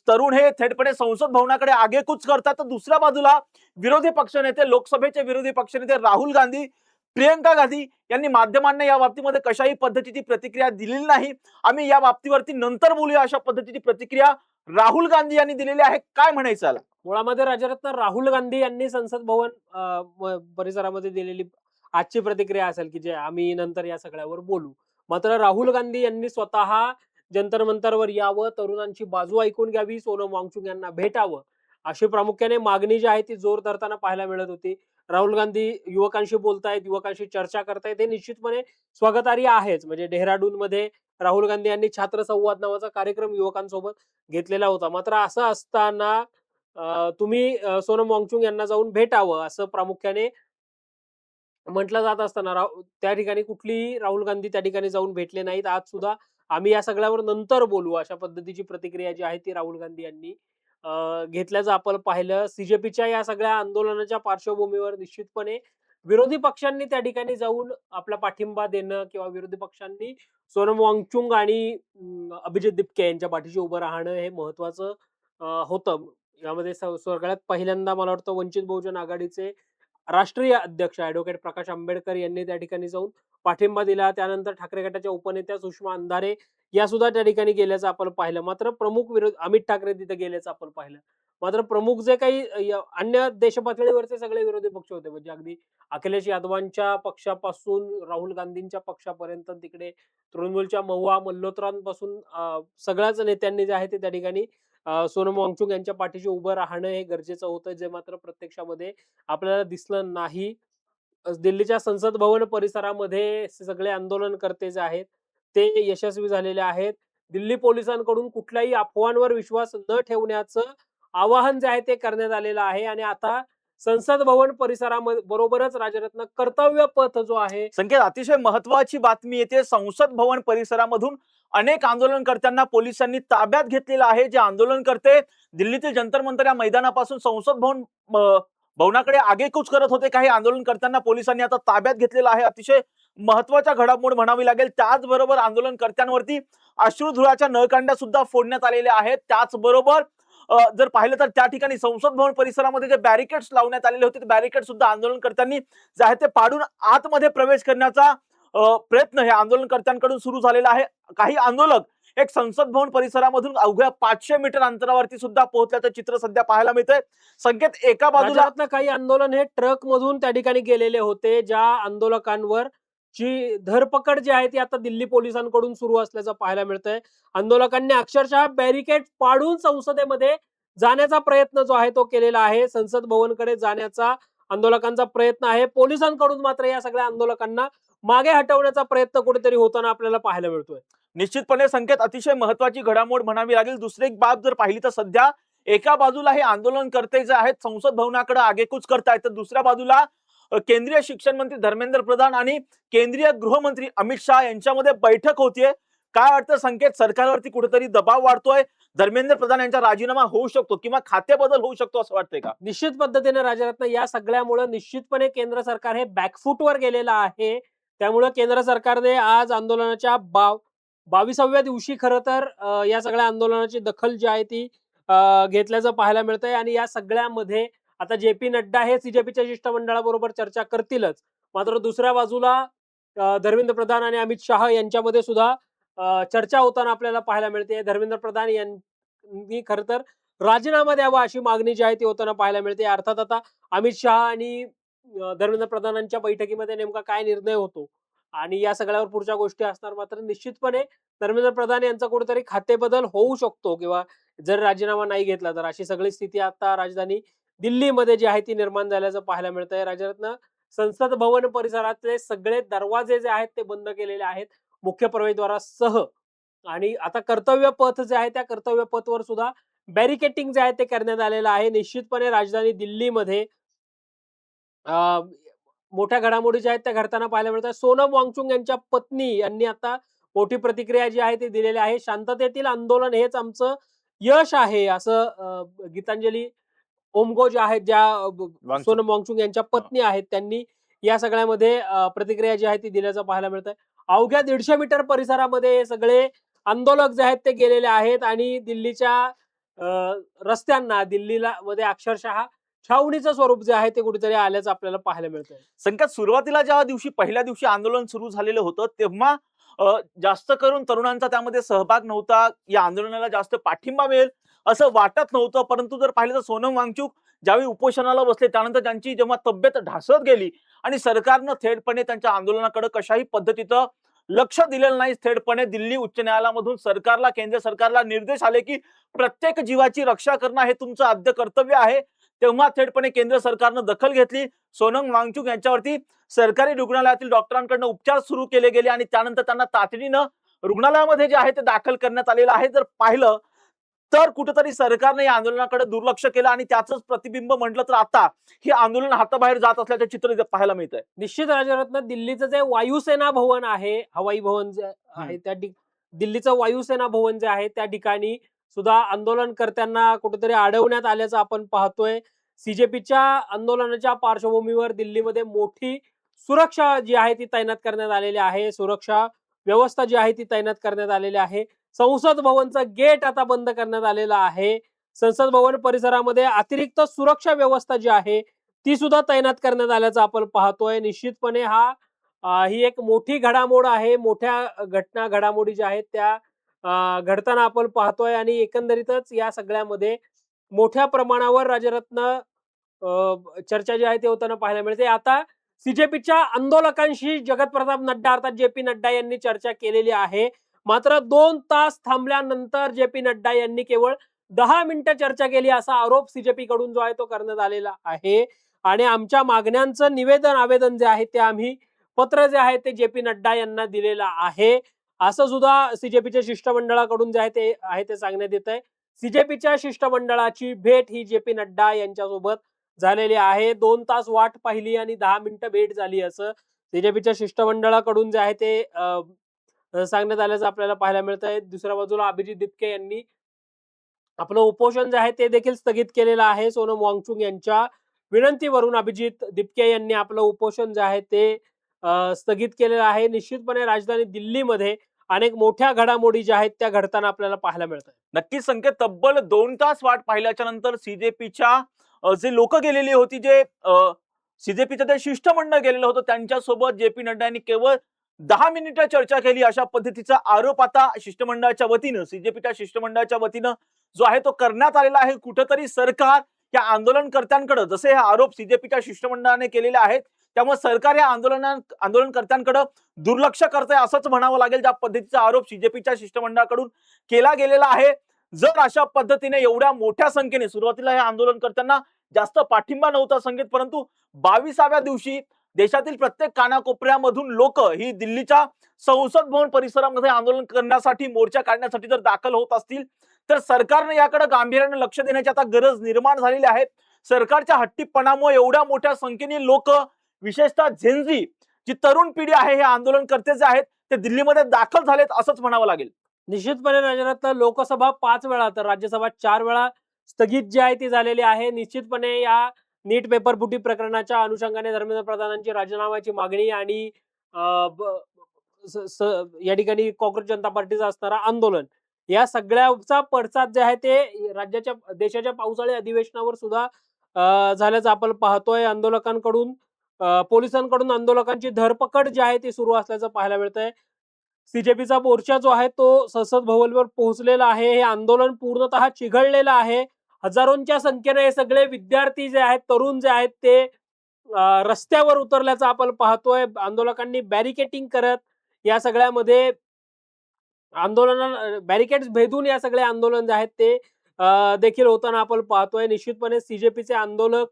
तरुण हे थेटपणे संसद भवनाकडे आगेकूच करतात, तर दुसऱ्या बाजूला विरोधी पक्षनेते, लोकसभेचे विरोधी पक्षनेते राहुल गांधी, प्रियंका गांधी यांनी माध्यमांना या बाबतीमध्ये कशाही पद्धतीची प्रतिक्रिया दिलेली नाही. आम्ही या बाबतीवरती नंतर बोलूया अशा पद्धतीची प्रतिक्रिया राहुल गांधी यांनी दिलेली आहे. काय म्हणायचं याला? मुळामध्ये राजरत्न राहुल गांधी यांनी संसद भवन परिसरामध्ये दिलेली आजची प्रतिक्रिया असेल की जे आम्ही नंतर या सगळ्यावर बोलू. मात्र राहुल गांधी यांनी स्वतः जंतर मंतरवर यावं, तरुणांची बाजू ऐकून घ्यावी, सोनम वांगचुक यांना भेटावं अशी प्रामुख्याने मागणी जी आहे ती जोर धरताना पाहायला मिळत होती. राहुल गांधी युवकांशी बोलतायत, युवकांशी चर्चा करतायत, हे निश्चितपणे स्वागतार्ह आहेच. म्हणजे डेहराडून मध्ये राहुल गांधी यांनी छात्र संवाद नावाचा कार्यक्रम युवकांसोबत घेतलेला होता. मात्र असं असताना तुम्ही सोनम वांगचुक यांना जाऊन भेटावं असं प्रामुख्याने म्हटलं जात असताना त्या ठिकाणी कुठलीही राहुल गांधी त्या ठिकाणी जाऊन भेटले नाहीत. आज सुद्धा आम्ही या सगळ्यावर नंतर बोलू अशा पद्धतीची प्रतिक्रिया जी आहे ती राहुल गांधी यांनी घेतल्याचं आपण पाहिलं. सीजेपीच्या या सगळ्या आंदोलनाच्या पार्श्वभूमीवर निश्चितपणे विरोधी पक्षांनी त्या ठिकाणी जाऊन आपला पाठिंबा देणं किंवा विरोधी पक्षांनी सोनम वांगचुक आणि अभिजित दिपके यांच्या पाठीशी उभं राहणं हे महत्वाचं होतं. यामध्ये सगळ्यात पहिल्यांदा मला वाटतं वंचित बहुजन आघाडीचे राष्ट्रीय अध्यक्ष ॲडव्होकेट प्रकाश आंबेडकर यांनी त्या ठिकाणी जाऊन पाठिंबा दिला. त्यानंतर ठाकरे गटाच्या उपनेत्या सुषमा अंधारे या सुद्धा त्या ठिकाणी गेल्याचं आपण पाहिलं. मात्र प्रमुख विरोध अमित ठाकरे तिथे गेल्याचं आपण पाहिलं. मात्र प्रमुख जे काही अन्य देशपातळीवरचे सगळे विरोधी पक्ष होते म्हणजे अगदी अखिलेश यादवांच्या पक्षापासून राहुल गांधींच्या पक्षापर्यंत तिकडे तृणमूलच्या महुआ मल्होत्रांपासून सगळ्याच नेत्यांनी जे आहे ते त्या ठिकाणी सोनम वांगचुक यांच्या पाठीशी उभं राहणं हे गरजेचं होतं, जे मात्र प्रत्यक्षामध्ये आपल्याला दिसलं नाही. दिल्लीच्या संसद भवन परिसरामध्ये सगळे आंदोलनकर्ते जे आहेत ते यशस्वी झालेले आहेत. दिल्ली पोलिसांकडून कुठल्याही अफवांवर विश्वास न ठेवण्याचं आवाहन जे आहे ते करण्यात आलेलं आहे आणि आता संसद भवन परिसरामध्ये बरोबरच राजरत्न कर्तव्य पथ जो आहे. संकेत, अतिशय महत्वाची बातमी येते. संसद भवन परिसरामधून अनेक आंदोलनकर्त्यांना पोलिसांनी ताब्यात घेतलेलं आहे. जे आंदोलनकर्ते दिल्लीतील जंतर मंतर या मैदानापासून संसद भवनाकडे आगेकूच करत होते, काही आंदोलनकर्त्यांना पोलिसांनी आता ताब्यात घेतलेलं आहे. अतिशय महत्वाच्या घडामोड म्हणावी लागेल. त्याचबरोबर आंदोलनकर्त्यांवरती अश्रुधुराच्या नळकांड्या सुद्धा फोडण्यात आलेल्या आहेत. त्याचबरोबर जर पाहिलं तर त्या ठिकाणी संसद भवन परिसरामध्ये जे बॅरिकेड्स लावण्यात आलेले होते ते बॅरिकेड सुद्धा आंदोलनकर्त्यांनी जे आहे ते पाडून आतमध्ये प्रवेश करण्याचा प्रयत्न हे आंदोलनकर्त्यांकडून सुरू झालेला आहे. काही आंदोलक एक संसद भवन परिसरामधून अवघ्या 500 मीटर अंतरावरती सुद्धा पोहोचल्याचं चित्र सध्या पाहायला मिळतंय. संकेत, एका बाजूला काही आंदोलन हे ट्रक मधून त्या ठिकाणी गेलेले होते. ज्या आंदोलकांवर ची धरपकड जी आहे ती आता दिल्ली पोलिसांकडून सुरू असल्याचं पाहायला मिळतंय. आंदोलकांनी अक्षरशः बॅरिकेड पाडून संसदेमध्ये जाण्याचा प्रयत्न जो आहे तो केलेला आहे. संसद भवनकडे जाण्याचा आंदोलकांचा प्रयत्न आहे. पोलिसांकडून मात्र या सगळ्या आंदोलकांना मागे हटवण्याचा प्रयत्न कुठेतरी होताना आपल्याला पाहायला मिळतोय. निश्चितपणे संकेत, अतिशय महत्वाची घडामोड म्हणावी लागेल. दुसरी एक बाब जर पाहिली तर सध्या एका बाजूला हे आंदोलनकर्ते जे आहेत संसद भवनाकडे आगेकूच करतायत, तर दुसऱ्या बाजूला केंद्रीय शिक्षण मंत्री धर्मेंद्र प्रधान आणि केंद्रीय गृहमंत्री अमित शहा यांच्यामध्ये बैठक होतीये. काय वाटतं संकेत, सरकारवरती कुठेतरी दबाव वाढतोय? धर्मेंद्र प्रधान यांचा राजीनामा होऊ शकतो किंवा खातेबदल होऊ शकतो असं वाटतंय का? निश्चित पद्धतीने राजरत्न या सगळ्यामुळे निश्चितपणे केंद्र सरकार हे बॅकफूटवर गेलेलं आहे. त्यामुळे केंद्र सरकारने आज आंदोलनाच्या 22व्या दिवशी खरं तर या सगळ्या आंदोलनाची दखल जी आहे ती घेतल्याचं पाहायला मिळतंय आणि या सगळ्यामध्ये आता जे पी नड्डा हे सीजेपीच्या शिष्टमंडळाबरोबर चर्चा करतीलच. मात्र दुसऱ्या बाजूला धर्मेंद्र प्रधान आणि अमित शहा यांच्यामध्ये सुद्धा चर्चा होताना आपल्याला पाहायला मिळते. धर्मेंद्र प्रधान यांनी खरं तर राजीनामा द्यावा अशी मागणी जी आहे ती होताना पाहायला मिळते. अर्थात आता अमित शहा आणि धर्मेंद्र प्रधानांच्या बैठकीमध्ये नेमका काय निर्णय होतो आणि या सगळ्यावर पुढच्या गोष्टी असणार. मात्र निश्चितपणे धर्मेंद्र प्रधान यांचा कुठेतरी खातेबदल होऊ शकतो किंवा जर राजीनामा नाही घेतला तर अशी सगळी स्थिती आता राजधानी दिल्लीमध्ये जी आहे ती निर्माण झाल्याचं पाहायला मिळतंय. राजरत्न संसद भवन परिसरातले सगळे दरवाजे जे आहेत ते बंद केलेले आहेत मुख्य प्रवेशद्वारासह आणि आता कर्तव्य पथ जे आहे त्या कर्तव्य पथवर सुद्धा बॅरिकेटिंग जे आहे ते करण्यात आलेलं आहे. निश्चितपणे राजधानी दिल्लीमध्ये मोठ्या घडामोडी ज्या आहेत त्या घडताना पाहायला मिळतात. सोनम वांगचुक यांच्या पत्नी यांनी आता मोठी प्रतिक्रिया जी आहे ती दिलेली आहे. शांततेतील आंदोलन हेच आमचं यश आहे असं गीतांजली ओमगो ज्या आहेत, ज्या सोनम वांगचुक यांच्या पत्नी आहेत, त्यांनी या सगळ्यामध्ये प्रतिक्रिया जी आहे ती दिल्याचं पाहायला मिळतंय. अवघ्या 150 मीटर परिसरामध्ये सगळे आंदोलक जे आहेत ते गेलेले आहेत आणि दिल्लीच्या रस्त्यांना दिल्लीला मध्ये अक्षरशः छावणीचं स्वरूप जे आहे ते कुठेतरी आल्याचं आपल्याला पाहायला मिळतंय. संकेत, सुरुवातीला ज्या दिवशी पहिल्या दिवशी आंदोलन सुरू झालेलं होतं तेव्हा जास्त करून तरुणांचा त्यामध्ये सहभाग नव्हता. या आंदोलनाला जास्त पाठिंबा मिळेल असं वाटत नव्हतं. परंतु जर पाहिलं तर सोनम वांगचुक ज्यावेळी उपोषणाला बसले त्यानंतर त्यांची जेव्हा तब्येत ढासळत गेली आणि सरकारनं थेटपणे त्यांच्या आंदोलनाकडे कशाही पद्धतीचं लक्ष दिलेलं नाही, थेटपणे दिल्ली उच्च न्यायालयामधून सरकारला, केंद्र सरकारला निर्देश आले की प्रत्येक जीवाची रक्षा करणं हे तुमचं आद्य कर्तव्य आहे. तेव्हा थेटपणे केंद्र सरकारनं दखल घेतली. सोनम वांगचुक यांच्यावरती सरकारी रुग्णालयातील डॉक्टरांकडून उपचार सुरू केले गेले आणि त्यानंतर त्यांना तातडीनं रुग्णालयामध्ये जे आहे ते दाखल करण्यात आलेलं आहे. जर पाहिलं तर कुठेतरी सरकारने या आंदोलनाकडे दुर्लक्ष केलं आणि त्याचंच प्रतिबिंब म्हटलं तर आता हे आंदोलन हाताबाहेर जात असल्याचे चित्र इथे पाहायला मिळतंय. निश्चित राजरत्न, दिल्लीचं जे वायुसेना भवन आहे, हवाई भवन जे हम्म. आहे दिल्लीचं वायुसेना भवन जे आहे त्या ठिकाणी सुद्धा आंदोलनकर्त्यांना कुठेतरी अडवण्यात आल्याचं आपण पाहतोय. सीजेपीच्या आंदोलनाच्या पार्श्वभूमीवर दिल्लीमध्ये मोठी सुरक्षा जी आहे ती तैनात करण्यात आलेली आहे. सुरक्षा व्यवस्था जी आहे ती तैनात करण्यात आलेली आहे. संसद भवनचं गेट आता बंद करण्यात आलेलं आहे. संसद भवन परिसरामध्ये अतिरिक्त सुरक्षा व्यवस्था जी आहे ती सुद्धा तैनात करण्यात आल्याचं आपण पाहतोय. निश्चितपणे ही एक मोठी घडामोड आहे. मोठ्या घडामोडी ज्या आहेत त्या घडताना आपण पाहतोय आणि एकंदरीतच या सगळ्यामध्ये मोठ्या प्रमाणावर राजरत्न चर्चा जी आहे ती होताना पाहायला मिळते. आता सीजेपीच्या आंदोलकांशी जगत प्रताप नड्डा अर्थात जे.पी. नड्डा यांनी चर्चा केलेली आहे. मात्र 2 तास थांबल्यानंतर जे.पी. नड्डा यांनी केवळ 10 मिनिटं चर्चा केली असा आरोप सीजेपी कडून जो आहे तो करण्यात आलेला आहे. आणि आमच्या मागण्यांचं आवेदन जे आहे ते आम्ही पत्र जे आहे ते जे.पी. नड्डा यांना दिलेलं आहे, असं सुद्धा सीजेपीच्या शिष्टमंडळाकडून जे आहे ते सांगण्यात येत आहे. सीजेपीच्या शिष्टमंडळाची भेट ही जे.पी. नड्डा यांच्यासोबत झालेली आहे. 2 तास वाट पाहिली आणि 10 मिनिटं भेट झाली असं सीजेपीच्या शिष्टमंडळाकडून जे आहे ते सांगण्यात आल्याचं आपल्याला पाहायला मिळत आहे. दुसऱ्या बाजूला अभिजित दिपके यांनी आपलं उपोषण जे आहे ते देखील स्थगित केलेलं आहे. सोनम वांगचुक यांच्या विनंतीवरून अभिजित दिपके यांनी आपलं उपोषण जे आहे ते स्थगित केलेलं आहे. निश्चितपणे राजधानी दिल्लीमध्ये अनेक मोठ्या घडामोडी ज्या आहेत त्या घडताना आपल्याला पाहायला मिळतात. नक्कीच संकेत, तब्बल 2 तास वाट पाहिल्याच्या नंतर सीजेपीच्या जे लोक गेलेली होती, जे सीजेपीचं ते शिष्टमंडळ गेलेलं होतं, त्यांच्यासोबत जे.पी. नड्डा यांनी केवळ 10 मिनिटं चर्चा केली अशा पद्धतीचा आरोप आता शिष्टमंडळाच्या वतीनं, सीजेपीच्या शिष्टमंडळाच्या वतीनं जो आहे तो करण्यात आलेला आहे. कुठेतरी सरकार या आंदोलनकर्त्यांकडे, जसे हे आरोप सीजेपीच्या शिष्टमंडळाने केलेले आहेत, त्यामुळे सरकार या आंदोलनकर्त्यांकडे दुर्लक्ष करतंय असंच म्हणावं लागेल. ज्या पद्धतीचा आरोप सीजेपीच्या शिष्टमंडळाकडून केला गेलेला आहे. जर अशा पद्धतीने एवढ्या मोठ्या संख्येने, सुरुवातीला या आंदोलनकर्त्यांना जास्त पाठिंबा नव्हता संकेत, परंतु 22व्या दिवशी देशातील प्रत्येक कानाकोपऱ्यामधून लोक ही दिल्लीच्या संसद भवन परिसरामध्ये आंदोलन करण्यासाठी, मोर्चा काढण्यासाठी जर दाखल होत असतील तर सरकारने याकडे गांभीर्याने लक्ष देण्याची आता गरज निर्माण झालेली आहे. सरकारच्या हट्टीपणामुळे एवढ्या मोठ्या संख्येने लोक, विशेषतः झेनझी जी तरुण पिढी आहे, हे आंदोलनकर्ते जे आहेत ते दिल्लीमध्ये दाखल झालेत असंच म्हणावं लागेल. निश्चितपणे राजरत्न, लोकसभा 5 वेळा तर राज्यसभा 4 वेळा स्थगित जी आहे ती झालेली आहे. निश्चितपणे या नीट पेपर फुटी प्रकरणाच्या अनुषंगाने धर्मेंद्र प्रधानांची राजीनाम्याची मागणी आणि या ठिकाणी काँग्रेस जनता पार्टीचं असणारा आंदोलन, या सगळ्याचा पडसाद जे आहे ते देशाच्या पावसाळी अधिवेशनावर सुद्धा झाल्याचं आपण पाहतोय. पोलिसांकडून आंदोलकांची धरपकड जी आहे ती सुरू असल्याचं पाहायला मिळतंय. सीजेपीचा मोर्चा जो आहे तो संसद भवनवर पोहोचलेला आहे. हे आंदोलन पूर्णतः चिघळलेलं आहे. हजारोंच्या संख्येने हे सगळे विद्यार्थी जे आहेत, तरुण जे आहेत ते रस्त्यावर उतरल्याचं आपण पाहतोय. आंदोलकांनी बॅरिकेटिंग करत या सगळ्यामध्ये बॅरिकेड्स भेदून या सगळे आंदोलन जे आहेत ते देखील होताना आपण पाहतोय. निश्चितपणे सीजेपीचे आंदोलक,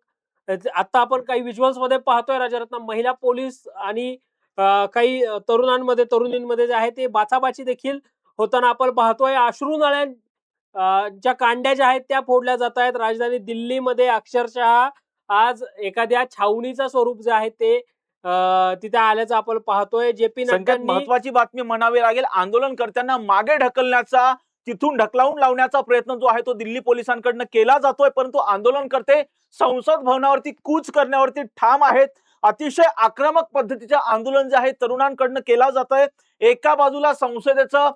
आता आपण काही व्हिज्युअल्स मध्ये पाहतोय राजरत्न, महिला पोलीस आणि काही तरुणींमध्ये जे आहे ते बाचाबाची देखील होताना आपण पाहतोय. ज्या कांड्या ज्या आहेत त्या फोडल्या जात आहेत. राजधानी दिल्लीमध्ये अक्षरशः आज एखाद्या छावणीचं स्वरूप जे आहे ते तिथे आल्याचं आपण पाहतोय. जे.पी. नड्डांनी महत्वाची बातमी म्हणावी लागेल, आंदोलनकर्त्यांना मागे ढकलण्याचा, तिथून ढकलावून लावण्याचा प्रयत्न जो आहे तो दिल्ली पोलिसांकडनं केला जातोय, परंतु आंदोलनकर्ते संसद भवनावरती कूच करण्यावरती ठाम आहेत. अतिशय आक्रमक पद्धतीचे आंदोलन जे आहे तरुणांकडनं केला जात आहे. एका बाजूला संसदेचं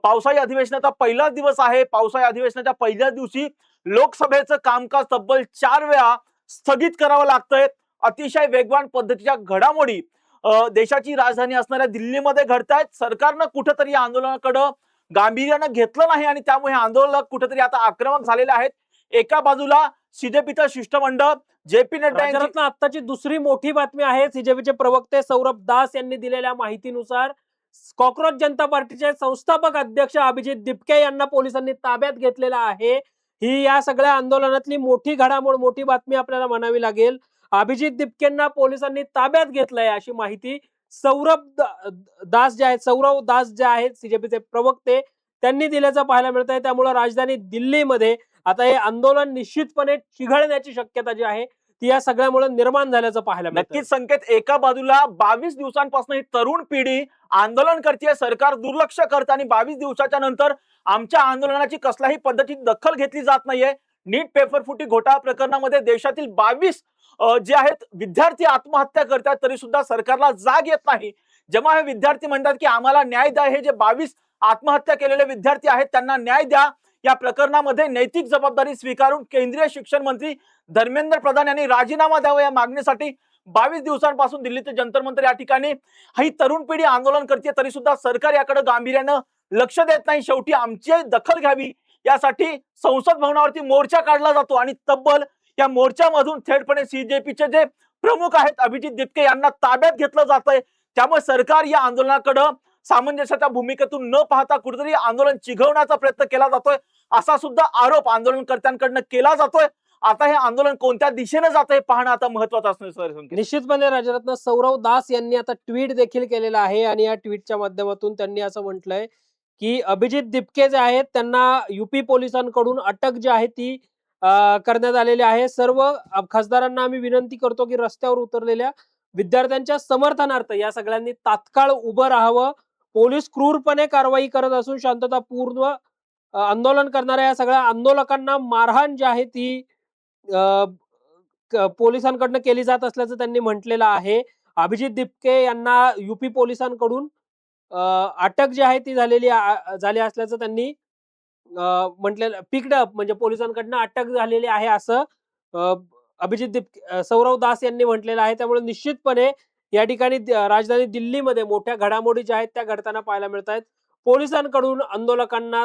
पावसाळी अधिवेशनाचा पहिला दिवस आहे. पावसाळी अधिवेशनाच्या पहिल्या दिवशी लोकसभेचं कामकाज तब्बल 4 वेळा स्थगित करावं लागतंय. अतिशय वेगवान पद्धतीच्या घडामोडी देशाची राजधानी असणाऱ्या दिल्लीमध्ये घडतायत. सरकारनं कुठेतरी या आंदोलनाकडे गांभीर्यानं घेतलं नाही आणि त्यामुळे आंदोलक कुठेतरी आता आक्रमक झालेले आहेत. एका बाजूला सीजेपीचं शिष्टमंडळ, जे.पी. नड्डा आत्ताची दुसरी मोठी बातमी आहे. सीजेपीचे प्रवक्ते सौरभ दास यांनी दिलेल्या माहितीनुसार कॉक्रोच जनता पार्टीचे संस्थापक अध्यक्ष अभिजित दिपके यांना पोलिसांनी ताब्यात घेतलेला आहे. ही या सगळ्या आंदोलनातली मोठी घडामोड, मोठी बातमी आपल्याला म्हणावी लागेल. अभिजित दिपकेंना पोलिसांनी ताब्यात घेतलंय अशी माहिती दास जे आहेत, सौरव दास जे आहेत सीजेपीचे प्रवक्ते, त्यांनी दिल्याचं पाहायला मिळत आहे. त्यामुळे राजधानी दिल्लीमध्ये आता हे आंदोलन निश्चितपणे चिघळण्याची शक्यता जी आहे ती या सगळ्यामुळे निर्माण झाल्याचं पाहायला मिळत आहे. नक्कीच संकेत, एका बाजूला 22 दिवसांपासून ही तरुण पिढी आंदोलन करते, सरकार दुर्लक्ष करतं आणि 22 दिवसाच्या नंतर आमच्या आंदोलनाची कसल्याही पद्धतीत दखल घेतली जात नाहीये. नीट पेपर फुटी घोटाळा प्रकरणामध्ये देशातील 22 जे आहेत विद्यार्थी आत्महत्या करतात, तरी सुद्धा सरकारला जाग येत नाही. जेव्हा हे विद्यार्थी म्हणतात की आम्हाला न्याय द्या, हे जे 22 आत्महत्या केलेले विद्यार्थी आहेत त्यांना न्याय द्या, या प्रकरणामध्ये नैतिक जबाबदारी स्वीकारून केंद्रीय शिक्षण मंत्री धर्मेंद्र प्रधान यांनी राजीनामा द्यावा या मागणीसाठी 22 दिवसांपासून दिल्लीचे जंतर मंतर या ठिकाणी ही तरुण पिढी आंदोलन करते, तरी सुद्धा सरकार याकडे गांभीर्यानं लक्ष देत नाही. शेवटी आमची दखल घ्यावी यासाठी संसद भवनावरती मोर्चा काढला जातो आणि तब्बल या मोर्चामधून थेटपणे सीजेपीचे जे प्रमुख आहेत अभिजित दिपके यांना ताब्यात घेतलं जातंय. त्यामुळे सरकार या आंदोलनाकडे सामंजस्याच्या भूमिकेतून न पाहता कुठेतरी आंदोलन चिघळवण्याचा प्रयत्न केला जातोय, असा सुद्धा आरोप आंदोलनकर्त्यांकडनं केला जातोय. आता हे आंदोलन कोणत्या दिशेने जात हे पाहणं आता महत्वाचं असणार सर. निश्चितपणे राजरत्न सौरव दास यांनी आता ट्विट देखील केलेला आहे आणि या ट्विटच्या माध्यमातून त्यांनी असं म्हटलंय की अभिजित दिपके जे आहेत त्यांना युपी पोलिसांकडून अटक जी आहे ती करण्यात आलेली आहे. सर्व खासदारांना आम्ही विनंती करतो की रस्त्यावर उतरलेल्या विद्यार्थ्यांच्या समर्थनार्थ या सगळ्यांनी तात्काळ उभं राहावं. पोलीस क्रूरपणे कारवाई करत असून शांततापूर्ण आंदोलन करणाऱ्या या सगळ्या आंदोलकांना मारहाण जी आहे ती पोलिसांकडनं केली जात असल्याचं त्यांनी म्हटलेलं आहे. अभिजित दिपके यांना युपी पोलिसांकडून अटक जी आहे ती झाली असल्याचं त्यांनी म्हटलेलं, पिक्ड अप म्हणजे पोलिसांकडनं अटक झालेली आहे असं सौरव दास यांनी म्हटलेलं आहे. त्यामुळे निश्चितपणे या ठिकाणी राजधानी दिल्लीमध्ये मोठ्या घडामोडी ज्या आहेत त्या घडताना पाहायला मिळत आहेत. पोलिसांकडून आंदोलकांना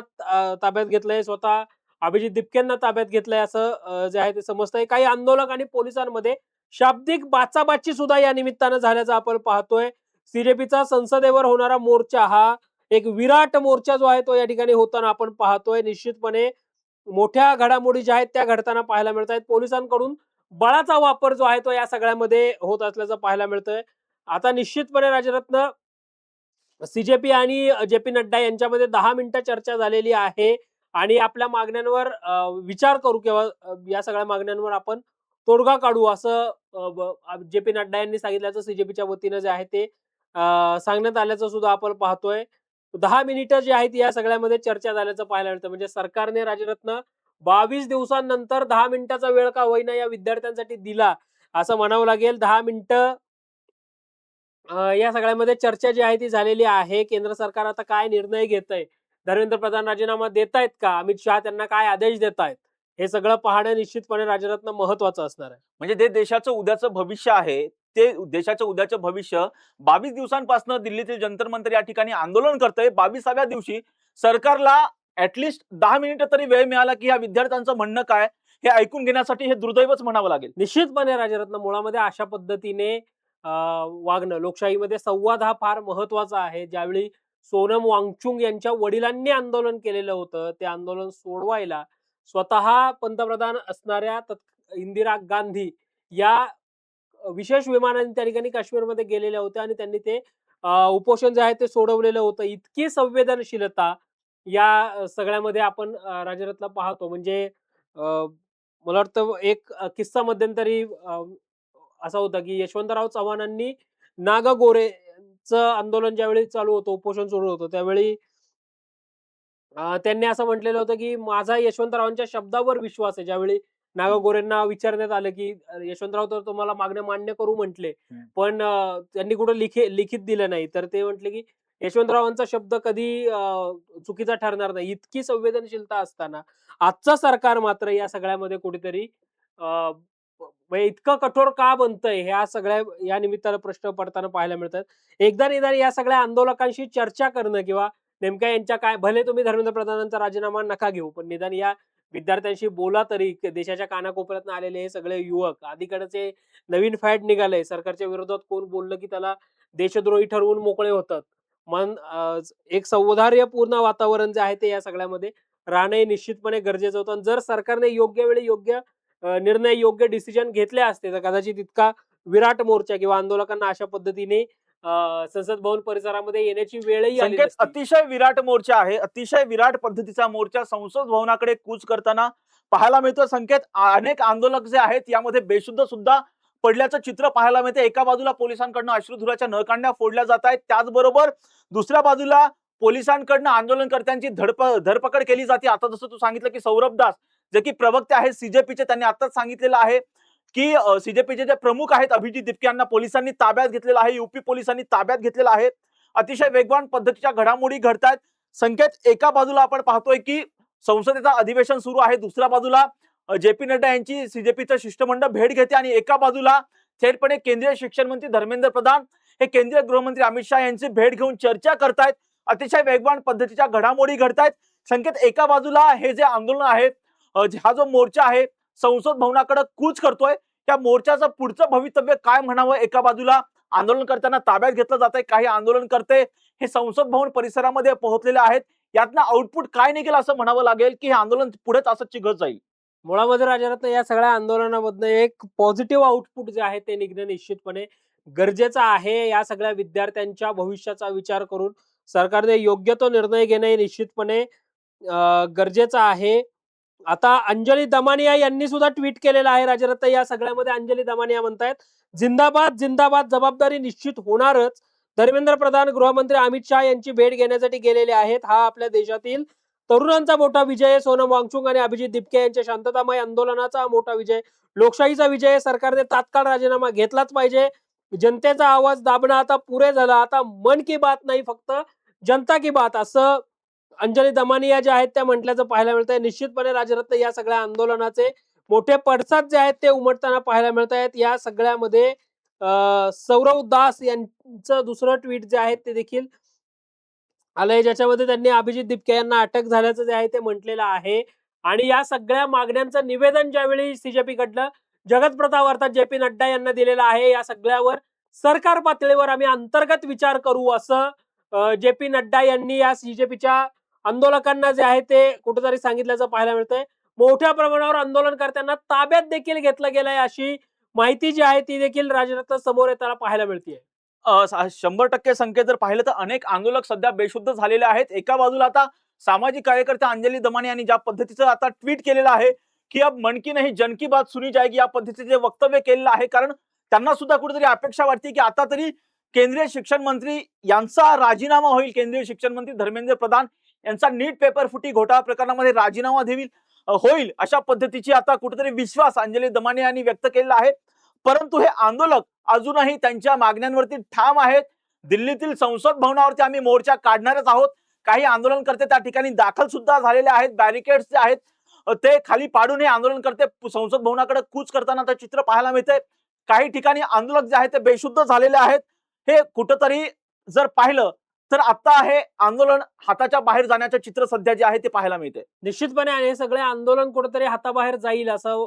ताब्यात घेतलंय, स्वतः अभिजित दिपकेंना ताब्यात घेतलंय असं जे आहे ते समजतंय. काही आंदोलक आणि पोलिसांमध्ये शाब्दिक बाचाबाची सुद्धा या निमित्तानं झाल्याचं आपण पाहतोय. सीजेपीचा संसदेवर होणारा मोर्चा हा एक विराट मोर्चा जो आहे तो या ठिकाणी होताना आपण पाहतोय. निश्चितपणे मोठ्या घडामोडी ज्या आहेत त्या घडताना पाहायला मिळत आहेत. पोलिसांकडून बळाचा वापर जो आहे तो या सगळ्यामध्ये होत असल्याचं पाहायला मिळतंय. आता निश्चितपणे राजरत्न सीजेपी आणि जे पी नड्डा यांच्यामध्ये 10 मिनिटं चर्चा झालेली आहे आणि आपल्या मागण्यांवर विचार करू किंवा या सगळ्या मागण्यांवर आपण तोडगा काढू असं जे पी नड्डा यांनी सांगितल्याचं सीजेपीच्या वतीनं जे आहे ते सांगण्यात आल्याचं सुद्धा आपण पाहतोय. 10 मिनिटं जी आहेत या सगळ्यामध्ये चर्चा झाल्याचं पाहायला मिळतं. म्हणजे सरकारने राजरत्न 22 दिवसांनंतर 10 मिनिटाचा वेळ का होईना या विद्यार्थ्यांसाठी दिला असं म्हणावं लागेल. 10 मिनिटं या सगळ्यामध्ये चर्चा जी आहे ती झालेली आहे. केंद्र सरकार आता काय निर्णय घेतंय, धर्मेंद्र प्रधान राजीनामा देत आहेत का, अमित शहा त्यांना काय आदेश देत आहेत, हे सगळं पाहणं निश्चितपणे राजरत्न महत्वाचं असणार आहे. म्हणजे ते देशाचं उद्याचं भविष्य आहे, ते देशाचं उद्याचं भविष्य 22 दिवसांपासून दिल्लीतील जंतर मंतर या ठिकाणी आंदोलन करतंय. 22व्या दिवशी सरकारला ऍटलिस्ट 10 मिनिटं तरी वेळ मिळाला की या विद्यार्थ्यांचं म्हणणं काय हे ऐकून घेण्यासाठी हे दुर्दैवच म्हणावं लागेल. निश्चितपणे राजरत्न मुळामध्ये अशा पद्धतीने वागणं, लोकशाहीमध्ये संवाद हा फार महत्वाचा आहे. ज्यावेळी सोनम वांगचुक यांच्या वडिलांनी आंदोलन केलेलं होतं, ते आंदोलन सोडवायला स्वतः पंतप्रधान असणाऱ्या इंदिरा गांधी या विशेष विमानाने त्या ठिकाणी काश्मीरमध्ये गेलेल्या होत्या आणि त्यांनी ते उपोषण जे आहे ते सोडवलेलं होतं. इतकी संवेदनशीलता या सगळ्यामध्ये आपण राजरत्न पाहतो. म्हणजे मला वाटतं एक किस्सा मध्यंतरी असा होता की यशवंतराव चव्हाणांनी नागगोरेचं आंदोलन ज्यावेळी चालू होतं, उपोषण सुरू होतं, त्यावेळी त्यांनी असं म्हटलेलं होतं की माझा यशवंतरावांच्या शब्दावर विश्वास आहे. ज्यावेळी नागगोरेंना विचारण्यात आलं की यशवंतराव तर तुम्हाला मागण्या मान्य करू म्हटले, पण त्यांनी कुठं लिखित दिलं नाही, तर ते म्हटले की यशवंतरावांचा शब्द कधी चुकीचा ठरणार नाही. इतकी संवेदनशीलता असताना आजचं सरकार मात्र या सगळ्यामध्ये कुठेतरी म्हणजे इतकं कठोर का बनतंय, ह्या सगळ्या या निमित्तानं प्रश्न पडताना पाहायला मिळतात. एकदा निदान या सगळ्या आंदोलकांशी चर्चा करणं किंवा नेमक्या यांच्या काय, भले तुम्ही धर्मेंद्र प्रधानांचा राजीनामा नका घेऊ, पण निदान या विद्यार्थ्यांशी बोला तरी. देशाच्या कानाकोपऱ्यातून आलेले हे सगळे युवक, अलीकडेचे नवीन फॅड निघालंय, सरकारच्या विरोधात कोण बोललं की त्याला देशद्रोही ठरवून मोकळे होतात. एक सौहार्दपूर्ण वातावरण जे आहे ते या सगळ्यामध्ये राहणे निश्चितपणे गरजेचं होतं. जर सरकारने योग्य वेळी योग्य निर्णय, योग्य डिसिजन घेतले असते तर कदाचित इतका विराट मोर्चा किंवा आंदोलकांना अशा पद्धतीने संसद भवन परिसरामध्ये येण्याची वेळही आली संकेत नसती. अतिशय विराट मोर्चा आहे, अतिशय विराट पद्धतीचा मोर्चा संसद भवनाकडे कूच करताना पाहायला मिळतो. संकेत अनेक आंदोलक जे आहेत यामध्ये बेशुद्ध सुद्धा पडल्याचं चित्र पाहायला मिळते. एका बाजूला पोलिसांकडनं अश्रुधुराच्या नळकांड्या फोडल्या जात आहेत, त्याचबरोबर दुसऱ्या बाजूला पोलिसांकडनं आंदोलनकर्त्यांची धरपकड केली जाते. आता जसं तू सांगितलं की सौरभ दास जे की प्रवक्ते आहेत सीजेपीचे, त्यांनी आताच सांगितलेलं आहे की सीजेपीचे जे प्रमुख आहेत अभिजित दिपके यांना पोलिसांनी ताब्यात घेतलेलं आहे, युपी पोलिसांनी ताब्यात घेतलेलं आहे. अतिशय वेगवान पद्धतीच्या घडामोडी घडतायत. संकेत एका बाजूला आपण पाहतोय की संसदेचं अधिवेशन सुरू आहे, दुसऱ्या बाजूला जे पी नड्डा यांची सीजेपीचं शिष्टमंडळ भेट घेते आणि एका बाजूला थेटपणे केंद्रीय शिक्षण मंत्री धर्मेंद्र प्रधान हे केंद्रीय गृहमंत्री अमित शहा यांची भेट घेऊन चर्चा करतायत. अतिशय वेगवान पद्धतीच्या घडामोडी घडतायत. संकेत एका बाजूला हे जे आंदोलन आहे, हा जो मोर्चा आहे संसद भवनाकडे कूच करतोय, त्या मोर्चाचं पुढचं भवितव्य काय म्हणावं. एका बाजूला आंदोलनकर्त्यांना ताब्यात घेतलं जात आहे, काही आंदोलनकर्ते हे संसद भवन परिसरामध्ये पोहोचलेले आहेत. यातनं आउटपुट काय निघेल असं म्हणावं लागेल की हे आंदोलन पुढेच असं चिघळत जाईल. मुळामध्ये राजारत्न या सगळ्या आंदोलनामधनं एक पॉझिटिव्ह आउटपुट जे आहे ते निघणं निश्चितपणे गरजेचं आहे. या सगळ्या विद्यार्थ्यांच्या भविष्याचा विचार करून सरकारने योग्य तो निर्णय घेणं हे निश्चितपणे गरजेचं आहे. आता अंजली दमानिया यांनी सुद्धा ट्विट केलेलं आहे राजरत्न. या सगळ्यामध्ये अंजली दमानिया म्हणतायत, जिंदाबाद जिंदाबाद, जबाबदारी निश्चित होणारच. धर्मेंद्र प्रधान गृहमंत्री अमित शहा यांची भेट घेण्यासाठी गेलेले आहेत. हा आपल्या देशातील तरुणांचा मोठा विजय आहे. सोनम वांगचुक आणि अभिजित दिपके यांच्या शांततामय आंदोलनाचा हा मोठा विजय, लोकशाहीचा विजय आहे. सरकारने तात्काळ राजीनामा घेतलाच पाहिजे. जनतेचा आवाज दाबणं आता पुरे झालं. आता मन की बात नाही, फक्त जनता की बात, असं अंजली दमानिया ज्या आहेत त्या म्हटल्याचं पाहायला मिळतंय. निश्चितपणे राजरत्न या सगळ्या आंदोलनाचे मोठे पडसाद जे आहेत ते उमटताना पाहायला मिळत आहेत. या सगळ्यामध्ये सौरव दास यांचं दुसरं ट्विट जे आहे ते देखील आलंय, ज्याच्यामध्ये त्यांनी अभिजित दिपके यांना अटक झाल्याचं जे आहे ते म्हटलेलं आहे. आणि या सगळ्या मागण्यांचं निवेदन ज्यावेळी सीजेपी कडलं जगत प्रताप अर्थात जे पी नड्डा यांना दिलेलं आहे, या सगळ्यावर सरकार पातळीवर आम्ही अंतर्गत विचार करू असं जे पी नड्डा यांनी या सीजेपीच्या आंदोलकांना जे आहे ते कुठेतरी सांगितल्याचं पाहायला मिळतंय. मोठ्या प्रमाणावर आंदोलनकर्त्यांना ताब्यात देखील घेतलं गेलंय, अशी माहिती जी आहे ती देखील राजरत्न समोर येताना पाहायला मिळते. 100% संकेत जर पाहिलं तर अनेक आंदोलक सध्या बेशुद्ध झालेले आहेत. एका बाजूला आता सामाजिक कार्यकर्ते अंजली दमानिया यांनी ज्या पद्धतीचं आता ट्विट केलेलं आहे की अब मन की नाही जन की बात सुनी जाएगी, या पद्धतीचे जे वक्तव्य केलेलं आहे, कारण त्यांना सुद्धा कुठेतरी अपेक्षा वाटते की आता तरी केंद्रीय शिक्षण मंत्री यांचा राजीनामा होईल. केंद्रीय शिक्षण मंत्री धर्मेंद्र प्रधान यांचा नीट पेपर फुटी घोटाळा प्रकरणामध्ये राजीनामा होईल अशा पद्धतीची आता कुठेतरी विश्वास अंजली दमानिया यांनी व्यक्त केलेला आहे. परंतु हे आंदोलक अजूनही त्यांच्या मागण्यांवरती ठाम आहेत. दिल्लीतील संसद भवनावरती आम्ही मोर्चा काढणारच आहोत. काही आंदोलनकर्ते त्या ठिकाणी दाखल सुद्धा झालेले आहेत. बॅरिकेड्स जे आहेत ते खाली पाडून हे आंदोलनकर्ते संसद भवनाकडे कूच करताना ते चित्र पाहायला मिळते. काही ठिकाणी आंदोलक जे आहेत ते बेशुद्ध झालेले आहेत. हे कुठंतरी जर पाहिलं तर आता हे आंदोलन हाताच्या बाहेर जाण्याचं चित्र सध्या जे आहे ते पाहायला मिळते. निश्चितपणे हे सगळे आंदोलन कुठेतरी हाताबाहेर जाईल असं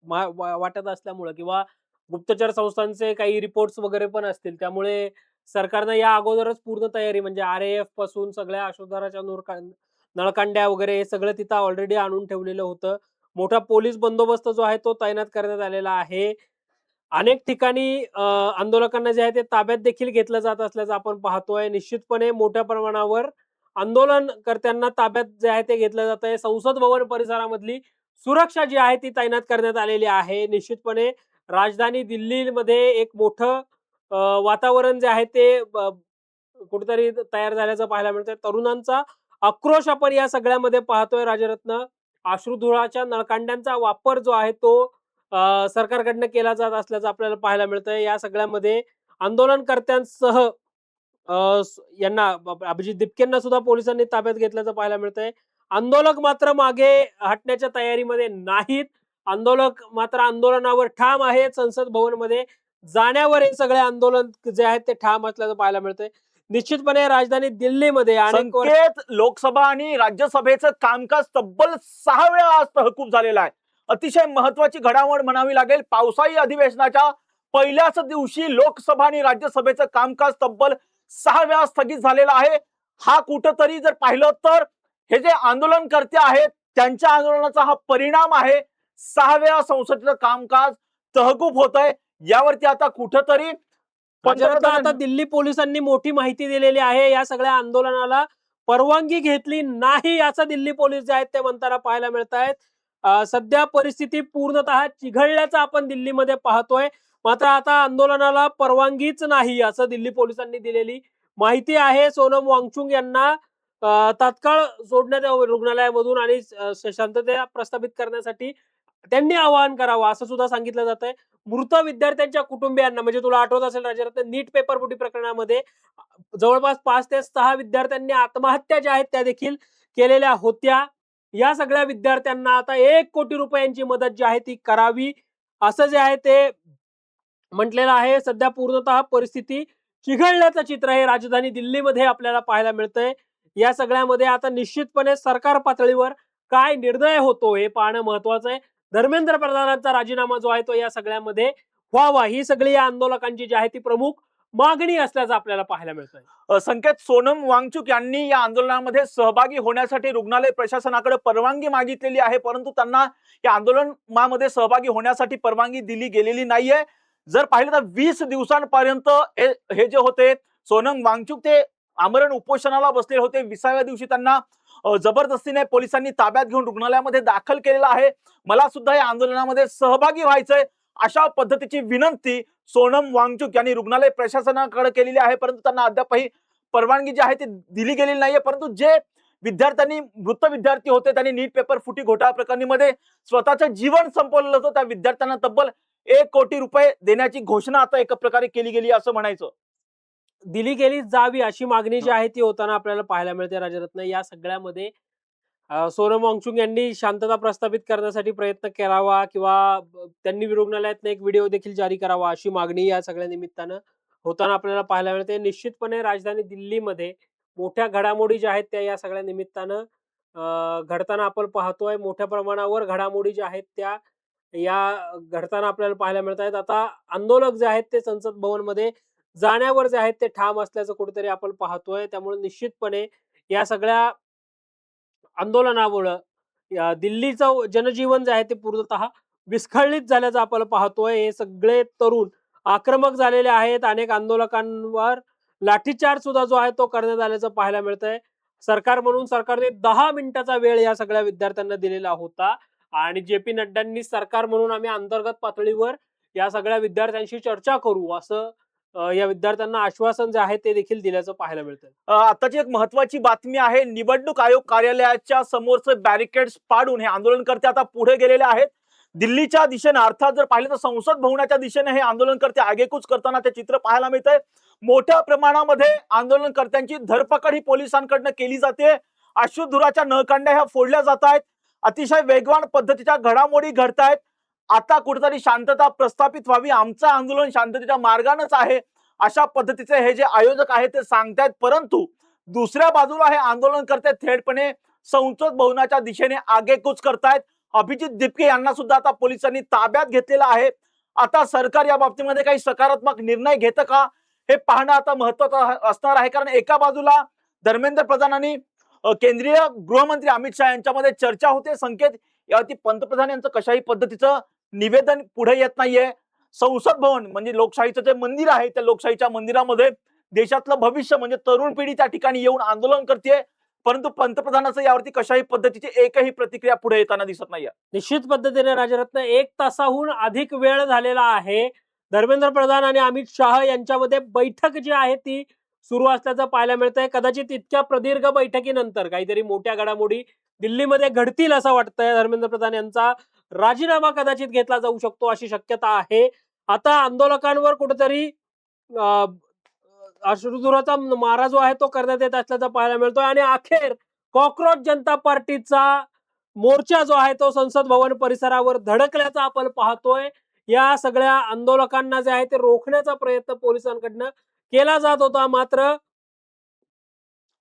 वाटत असल्यामुळे, किंवा गुप्तचर संस्थांचे काही रिपोर्ट्स वगैरे पण असतील, त्यामुळे सरकारनं या अगोदरच पूर्ण तयारी, म्हणजे RAF पासून सगळ्या अश्रुधाराच्या नळकांड्या वगैरे हे सगळं तिथं ऑलरेडी आणून ठेवलेलं होतं. मोठा पोलीस बंदोबस्त जो आहे तो तैनात करण्यात आलेला आहे. अनेक ठिकाणी आंदोलकांना जे आहे ते ताब्यात देखील घेतलं जात असल्याचं आपण पाहतोय. निश्चितपणे मोठ्या प्रमाणावर आंदोलनकर्त्यांना ताब्यात जे आहे ते घेतलं जात आहे. संसद भवन परिसरामधली सुरक्षा जी आहे ती तैनात करण्यात आलेली आहे. निश्चितपणे राजधानी दिल्लीमध्ये एक मोठं वातावरण जे आहे ते कुठेतरी तयार झाल्याचं पाहायला मिळतंय. तरुणांचा आक्रोश आपण या सगळ्यामध्ये पाहतोय राजरत्न. अश्रुधुराच्या नळकांड्यांचा वापर जो आहे तो सरकारकडनं केला जात असल्याचं आपल्याला पाहायला मिळतंय. या सगळ्यामध्ये आंदोलनकर्त्यांसह यांना अभिजित दिपकेंना सुद्धा पोलिसांनी ताब्यात घेतल्याचं पाहायला मिळतंय. आंदोलक मात्र मागे हटण्याच्या तयारीमध्ये नाहीत. आंदोलक मात्र आंदोलनावर ठाम आहेत. संसद भवनमध्ये जाण्यावर हे सगळे आंदोलन जे आहेत ते ठाम असल्याचं पाहायला मिळतंय. निश्चितपणे राजधानी दिल्लीमध्ये अनेक संकेत लोकसभा आणि राज्यसभेचं कामकाज तब्बल 6 वेळा आज तहकूब झालेलं आहे. अतिशय महत्वाची घडामोड म्हणावी लागेल. पावसाळी अधिवेशनाच्या पहिल्याच दिवशी लोकसभा आणि राज्यसभेचं कामकाज तब्बल 6 वेळा स्थगित झालेलं आहे. हा कुठंतरी जर पाहिलं तर हे जे आंदोलनकर्ते आहेत त्यांच्या आंदोलनाचा हा परिणाम आहे. 6 वेळा संसदेचं कामकाज तहकूब होत आहे. यावरती आता कुठंतरी राजरत्न, आता पंतप्रधान दिल्ली पोलिसांनी मोठी माहिती दिलेली आहे. या सगळ्या आंदोलनाला परवानगी घेतली नाही असं दिल्ली पोलीस जे आहेत ते म्हणताना पाहायला मिळत आहेत. सध्या परिस्थिती पूर्णतः चिघळल्याचं आपण दिल्लीमध्ये पाहतोय. मात्र आता आंदोलनाला परवानगीच नाही असं दिल्ली पोलिसांनी दिलेली माहिती आहे. सोनम वांगचुक यांना तात्काळ सोडण्यात यावं रुग्णालयामधून आणि शांतता प्रस्थापित करण्यासाठी त्यांनी आवाहन करावं असं सुद्धा सांगितलं जात आहे. मृत विद्यार्थ्यांच्या कुटुंबियांना, म्हणजे तुला आठवत असेल राजरत्न, नीट पेपर फुटी प्रकरणामध्ये जवळपास 5 ते 6 विद्यार्थ्यांनी आत्महत्या ज्या आहेत त्या देखील केलेल्या होत्या. या सगळ्या विद्यार्थ्यांना आता 1 कोटी रुपयांची मदत जी आहे ती करावी असं जे आहे ते म्हटलेलं आहे. सध्या पूर्णतः परिस्थिती चिघळल्याचं चित्र हे राजधानी दिल्लीमध्ये आपल्याला पाहायला मिळतंय. या सगळ्यामध्ये आता निश्चितपणे सरकार पातळीवर काय निर्णय होतो हे पाहणं महत्वाचं आहे. धर्मेंद्र प्रधानांचा राजीनामा जो आहे तो या सगळ्यामध्ये व्हावा, ही सगळी या आंदोलकांची जी आहे ती प्रमुख मागणी असल्याचं आपल्याला पाहायला मिळतंय. संकेत, सोनम वांगचुक यांनी या आंदोलनामध्ये सहभागी होण्यासाठी रुग्णालय प्रशासनाकडे परवानगी मागितलेली आहे, परंतु त्यांना या आंदोलनामध्ये सहभागी होण्यासाठी परवानगी दिली गेलेली नाहीये. जर पाहिलं तर 20 दिवसांपर्यंत हे जे होते सोनम वांगचुक ते आमरण उपोषणाला बसलेले होते. 20व्या दिवशी त्यांना जबरदस्तीने पोलिसांनी ताब्यात घेऊन रुग्णालयामध्ये दाखल केलेलं आहे. मला सुद्धा या आंदोलनामध्ये सहभागी व्हायचंय अशा पद्धतीची विनंती सोनम वांगचुक यांनी रुग्णालय प्रशासनाकडे केलेली आहे, परंतु त्यांना अद्यापही परवानगी जी आहे ती दिली गेलेली नाहीये. परंतु जे मृत विद्यार्थी होते त्यांनी नीट पेपर फुटी घोटाळा प्रकरणीमध्ये स्वतःचं जीवन संपवलेलं होतं, त्या विद्यार्थ्यांना तब्बल 1 कोटी रुपये देण्याची घोषणा आता एका प्रकारे केली गेली असं म्हणायचं. दिली गेली जावी अशी मागणी जी आहे ती होताना आपल्याला पाहायला मिळते. राजरत्न, या सगळ्यामध्ये सोनम वांगचुक यांनी शांतता प्रस्थापित करण्यासाठी प्रयत्न करावा किंवा त्यांनी रुग्णालयातनं एक व्हिडिओ देखील जारी करावा अशी मागणी या सगळ्या निमित्तानं होताना आपल्याला पाहायला मिळते. निश्चितपणे राजधानी दिल्लीमध्ये मोठ्या घडामोडी ज्या आहेत त्या या सगळ्या निमित्तानं घडताना आपण पाहतोय. मोठ्या प्रमाणावर घडामोडी ज्या आहेत त्या या घडताना आपल्याला पाहायला मिळत आहेत. आता आंदोलक जे आहेत ते संसद भवनमध्ये जाण्यावर जे आहेत ते ठाम असल्याचं कुठेतरी आपण पाहतोय. त्यामुळे निश्चितपणे या सगळ्या आंदोलनामुळं दिल्लीचं जनजीवन जे आहे ते पूर्णतः विस्कळीत झाल्याचं आपण पाहतोय. हे सगळे तरुण आक्रमक झालेले आहेत. अनेक आंदोलकांवर लाठीचार्ज सुद्धा जो आहे तो करण्यात आल्याचं पाहायला मिळतंय. सरकारने 10 मिनिटाचा वेळ या सगळ्या विद्यार्थ्यांना दिलेला होता आणि जे.पी. नड्डांनी सरकार म्हणून आम्ही अंतर्गत पातळीवर या सगळ्या विद्यार्थ्यांशी चर्चा करू असं या विद्यार्थ्यांना आश्वासन जे आहे ते देखील दिल्याचं पाहायला मिळतंय. आताची एक महत्वाची बातमी आहे. निवडणूक आयोग कार्यालयाच्या समोरचे बॅरिकेड्स पाडून हे आंदोलनकर्ते आता पुढे गेलेले आहेत दिल्लीच्या दिशेने. अर्थात जर पाहिलं तर संसद भवनाच्या दिशेने हे आंदोलनकर्ते आगेकूच करताना ते चित्र पाहायला मिळतंय. मोठ्या प्रमाणामध्ये आंदोलनकर्त्यांची धरपकड ही पोलिसांकडनं केली जाते. अश्रुधुराच्या नळकांड्या ह्या फोडल्या जात आहेत. अतिशय वेगवान पद्धतीच्या घडामोडी घडतायत. आता कुठेतरी शांतता प्रस्थापित व्हावी, आमचं आंदोलन शांततेच्या मार्गानेच आहे अशा पद्धतीचे हे जे आयोजक आहेत ते सांगतायत. परंतु दुसऱ्या बाजूला हे आंदोलनकर्ते थेटपणे संसद भवनाच्या दिशेने आगेकूच करतायत. अभिजित दिपके यांना सुद्धा आता पोलिसांनी ताब्यात घेतलेलं आहे. आता सरकार या बाबतीमध्ये काही सकारात्मक निर्णय घेतं का हे पाहणं आता महत्त्वाचं असणार आहे. कारण एका बाजूला धर्मेंद्र प्रधान आणि केंद्रीय गृहमंत्री अमित शहा यांच्यामध्ये चर्चा होते. संकेत, यावरती पंतप्रधान यांचं कशाही पद्धतीचं निवेदन पुढे येत नाहीये. संसद भवन म्हणजे लोकशाहीचं जे मंदिर आहे त्या लोकशाहीच्या मंदिरामध्ये देशातलं भविष्य म्हणजे तरुण पिढी त्या ठिकाणी येऊन आंदोलन करते, परंतु पंतप्रधानाचं यावरती कशाही पद्धतीची एकही प्रतिक्रिया पुढे येताना दिसत नाहीये. निश्चित पद्धतीने राजरत्न 1 तासाहून अधिक वेळ झालेला आहे. धर्मेंद्र प्रधान आणि अमित शहा यांच्यामध्ये बैठक जी आहे ती सुरू असल्याचं पाहायला मिळतंय. कदाचित इतक्या प्रदीर्घ बैठकीनंतर काहीतरी मोठ्या घडामोडी दिल्लीमध्ये घडतील असं वाटतंय. धर्मेंद्र प्रधान यांचा राजीनामा कदाचित घेतला जाऊ शकतो अशी शक्यता आहे. आता आंदोलकांवर कुठेतरी अश्रुधुराचा मारा जो आहे तो करण्यात येत असल्याचं पाहायला मिळतोय आणि अखेर कॉक्रोच जनता पार्टीचा मोर्चा जो आहे तो संसद भवन परिसरावर धडकल्याचा आपण पाहतोय. या सगळ्या आंदोलकांना जे आहे ते रोखण्याचा प्रयत्न पोलिसांकडनं केला जात होता, मात्र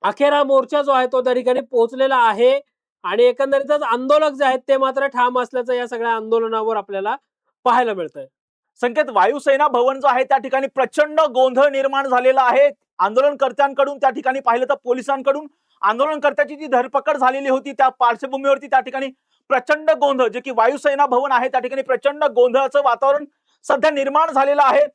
अखेर हा मोर्चा जो आहे तो त्या ठिकाणी पोहोचलेला आहे आणि एकंदरीतच आंदोलक जे आहेत ते मात्र ठाम असल्याचं या सगळ्या आंदोलनावर आपल्याला पाहायला मिळतंय. संकेत, वायुसेना भवन जो आहे त्या ठिकाणी प्रचंड गोंधळ निर्माण झालेला आहे. आंदोलनकर्त्यांकडून त्या ठिकाणी पाहिलं तर पोलिसांकडून आंदोलनकर्त्याची जी धरपकड झालेली होती त्या पार्श्वभूमीवरती त्या ठिकाणी प्रचंड गोंधळ, जे की वायुसेना भवन आहे त्या ठिकाणी प्रचंड गोंधळाचं वातावरण सध्या निर्माण झालेलं आहे.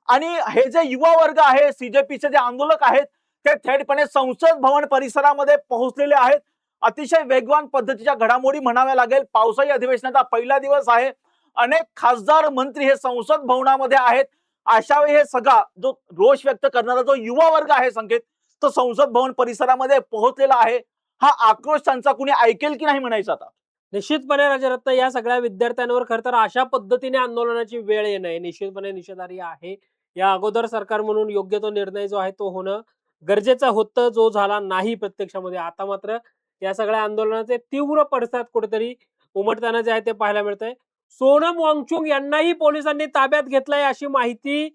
आणि हे जे युवा वर्ग आहे, सीजेपीचे जे आंदोलक आहेत, ते थेटपणे संसद भवन परिसरामध्ये पोहोचलेले आहेत. अतिशय वेगवान पद्धतीच्या घडामोडी म्हणाव्या लागेल. पावसाळी अधिवेशनाचा पहिला दिवस आहे. अनेक खासदार मंत्री हे संसद भवनामध्ये आहेत. अशा वेळी हे सगळा जो रोष व्यक्त करणारा जो युवा वर्ग आहे संकेत, तो संसद भवन परिसरामध्ये पोहोचलेला आहे. हा आक्रोश त्यांचा कुणी ऐकेल की नाही म्हणायचं आता. निश्चितपणे राजरत्न या सगळ्या विद्यार्थ्यांवर खरं तर अशा पद्धतीने आंदोलनाची वेळ येणं निश्चितपणे निषेधार्ह आहे. या अगोदर सरकार म्हणून योग्य तो निर्णय जो आहे तो होणं गरजेचं होतं, जो झाला नाही प्रत्यक्षामध्ये. आता मात्र या सगळ्या आंदोलनाचे तीव्र पडसाद कुठेतरी उमटताना जे आहे ते पाहायला मिळतंय. सोनम वांगचुक यांनाही पोलिसांनी ताब्यात घेतलंय अशी माहिती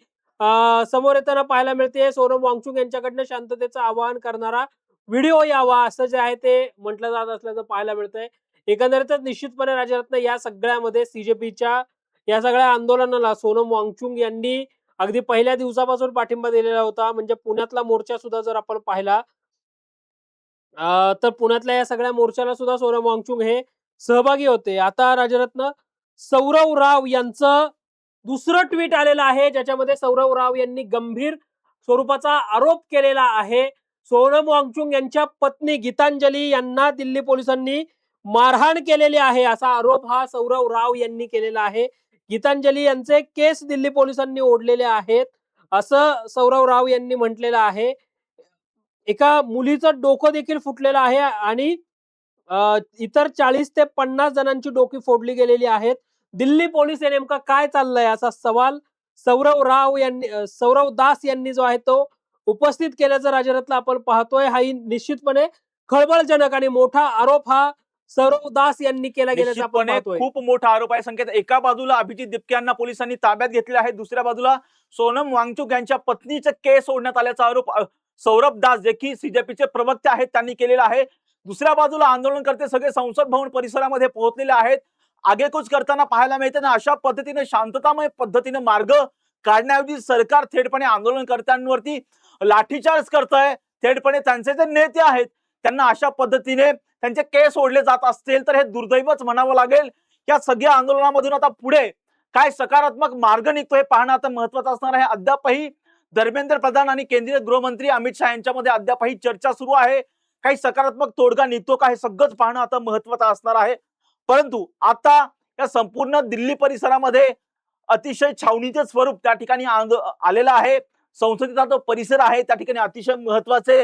समोर येताना पाहायला मिळते. सोनम वांगचुक यांच्याकडनं शांततेचं आवाहन करणारा व्हिडिओ यावा असं जे आहे ते म्हटलं जात असल्याचं पाहायला मिळतंय. एकंदरीतच निश्चितपणे राजरत्न या सगळ्यामध्ये सीजेपीच्या या सगळ्या आंदोलनाला सोनम वांगचुक यांनी अगदी पहिल्या दिवसापासून पाठिंबा दिलेला होता. म्हणजे पुण्यातला मोर्चा सुद्धा जर आपण पाहिला तर पुण्यातल्या या सगळ्या मोर्चाला सुद्धा सोनम वांगचुक हे सहभागी होते. आता राजरत्न सौरव राव यांचं दुसरं ट्विट आलेलं आहे, ज्याच्यामध्ये सौरव राव यांनी गंभीर स्वरूपाचा आरोप केलेला आहे. सोनम वांगचुक यांच्या पत्नी गीतांजली यांना दिल्ली पोलिसांनी मारहाण केलेली आहे असा आरोप हा सौरव राव यांनी केलेला आहे. गीतांजली यांचे केस दिल्ली पोलिसांनी ओढलेले आहेत असं सौरव राव यांनी म्हटलेलं आहे. एका मुलीचं डोकं देखील फुटलेलं आहे आणि इतर 40 ते 50 जणांची डोकी फोडली गेलेली आहेत. दिल्ली पोलीस हे नेमकं काय चाललंय असा सवाल सौरव दास यांनी जो आहे तो उपस्थित केल्याचं राजरत्न आपण पाहतोय. हा निश्चितपणे खळबळजनक आणि मोठा आरोप हा सौरव दास यांनी केला गेल्याचं आपण निश्चितपणे पाहतोय. खूप मोठा आरोप आहे संकेत. एका बाजूला अभिजित दिपके यांना पोलिसांनी ताब्यात घेतले आहे, दुसऱ्या बाजूला सोनम वांगचुक यांच्या पत्नीचे केस सोडण्यात आल्याचा आरोप सौरभ दास जे की सीजेपीचे प्रवक्ते आहेत त्यांनी केलेला आहे. दुसऱ्या बाजूला आंदोलनकर्ते सगळे संसद भवन परिसरामध्ये पोहोचलेले आहेत. आगेकूच करताना पाहायला मिळते ना, अशा पद्धतीने शांततामय पद्धतीने मार्ग काढण्याऐवजी सरकार थेटपणे आंदोलनकर्त्यांवरती लाठीचार्ज करतंय. थेटपणे त्यांचे जे नेते आहेत त्यांना अशा पद्धतीने त्यांचे केस ओढले जात असतील तर हे दुर्दैवच म्हणावं लागेल. या सगळ्या आंदोलनामधून आता पुढे काय सकारात्मक मार्ग निघतोय पाहणं आता महत्वाचं असणार आहे. अद्यापही धर्मेंद्र प्रधान आणि केंद्रीय गृहमंत्री अमित शहा यांच्यामध्ये अद्यापही चर्चा सुरू आहे. काही सकारात्मक तोडगा निघतो का हे सगळंच पाहणं आता महत्वाचं असणार आहे. परंतु आता या संपूर्ण दिल्ली परिसरामध्ये अतिशय छावणीचे स्वरूप त्या ठिकाणी आलेलं आहे. संसदेचा जो परिसर आहे त्या ठिकाणी अतिशय महत्वाचे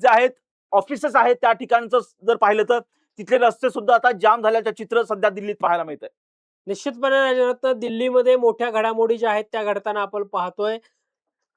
जे आहेत ऑफिसेस आहेत त्या ठिकाणचं जर पाहिलं तर तिथले रस्ते सुद्धा आता जाम झाल्याचं चित्र सध्या दिल्लीत पाहायला मिळतंय. निश्चितपणे राजरत्न दिल्लीमध्ये मोठ्या घडामोडी ज्या आहेत त्या घडताना आपण पाहतोय.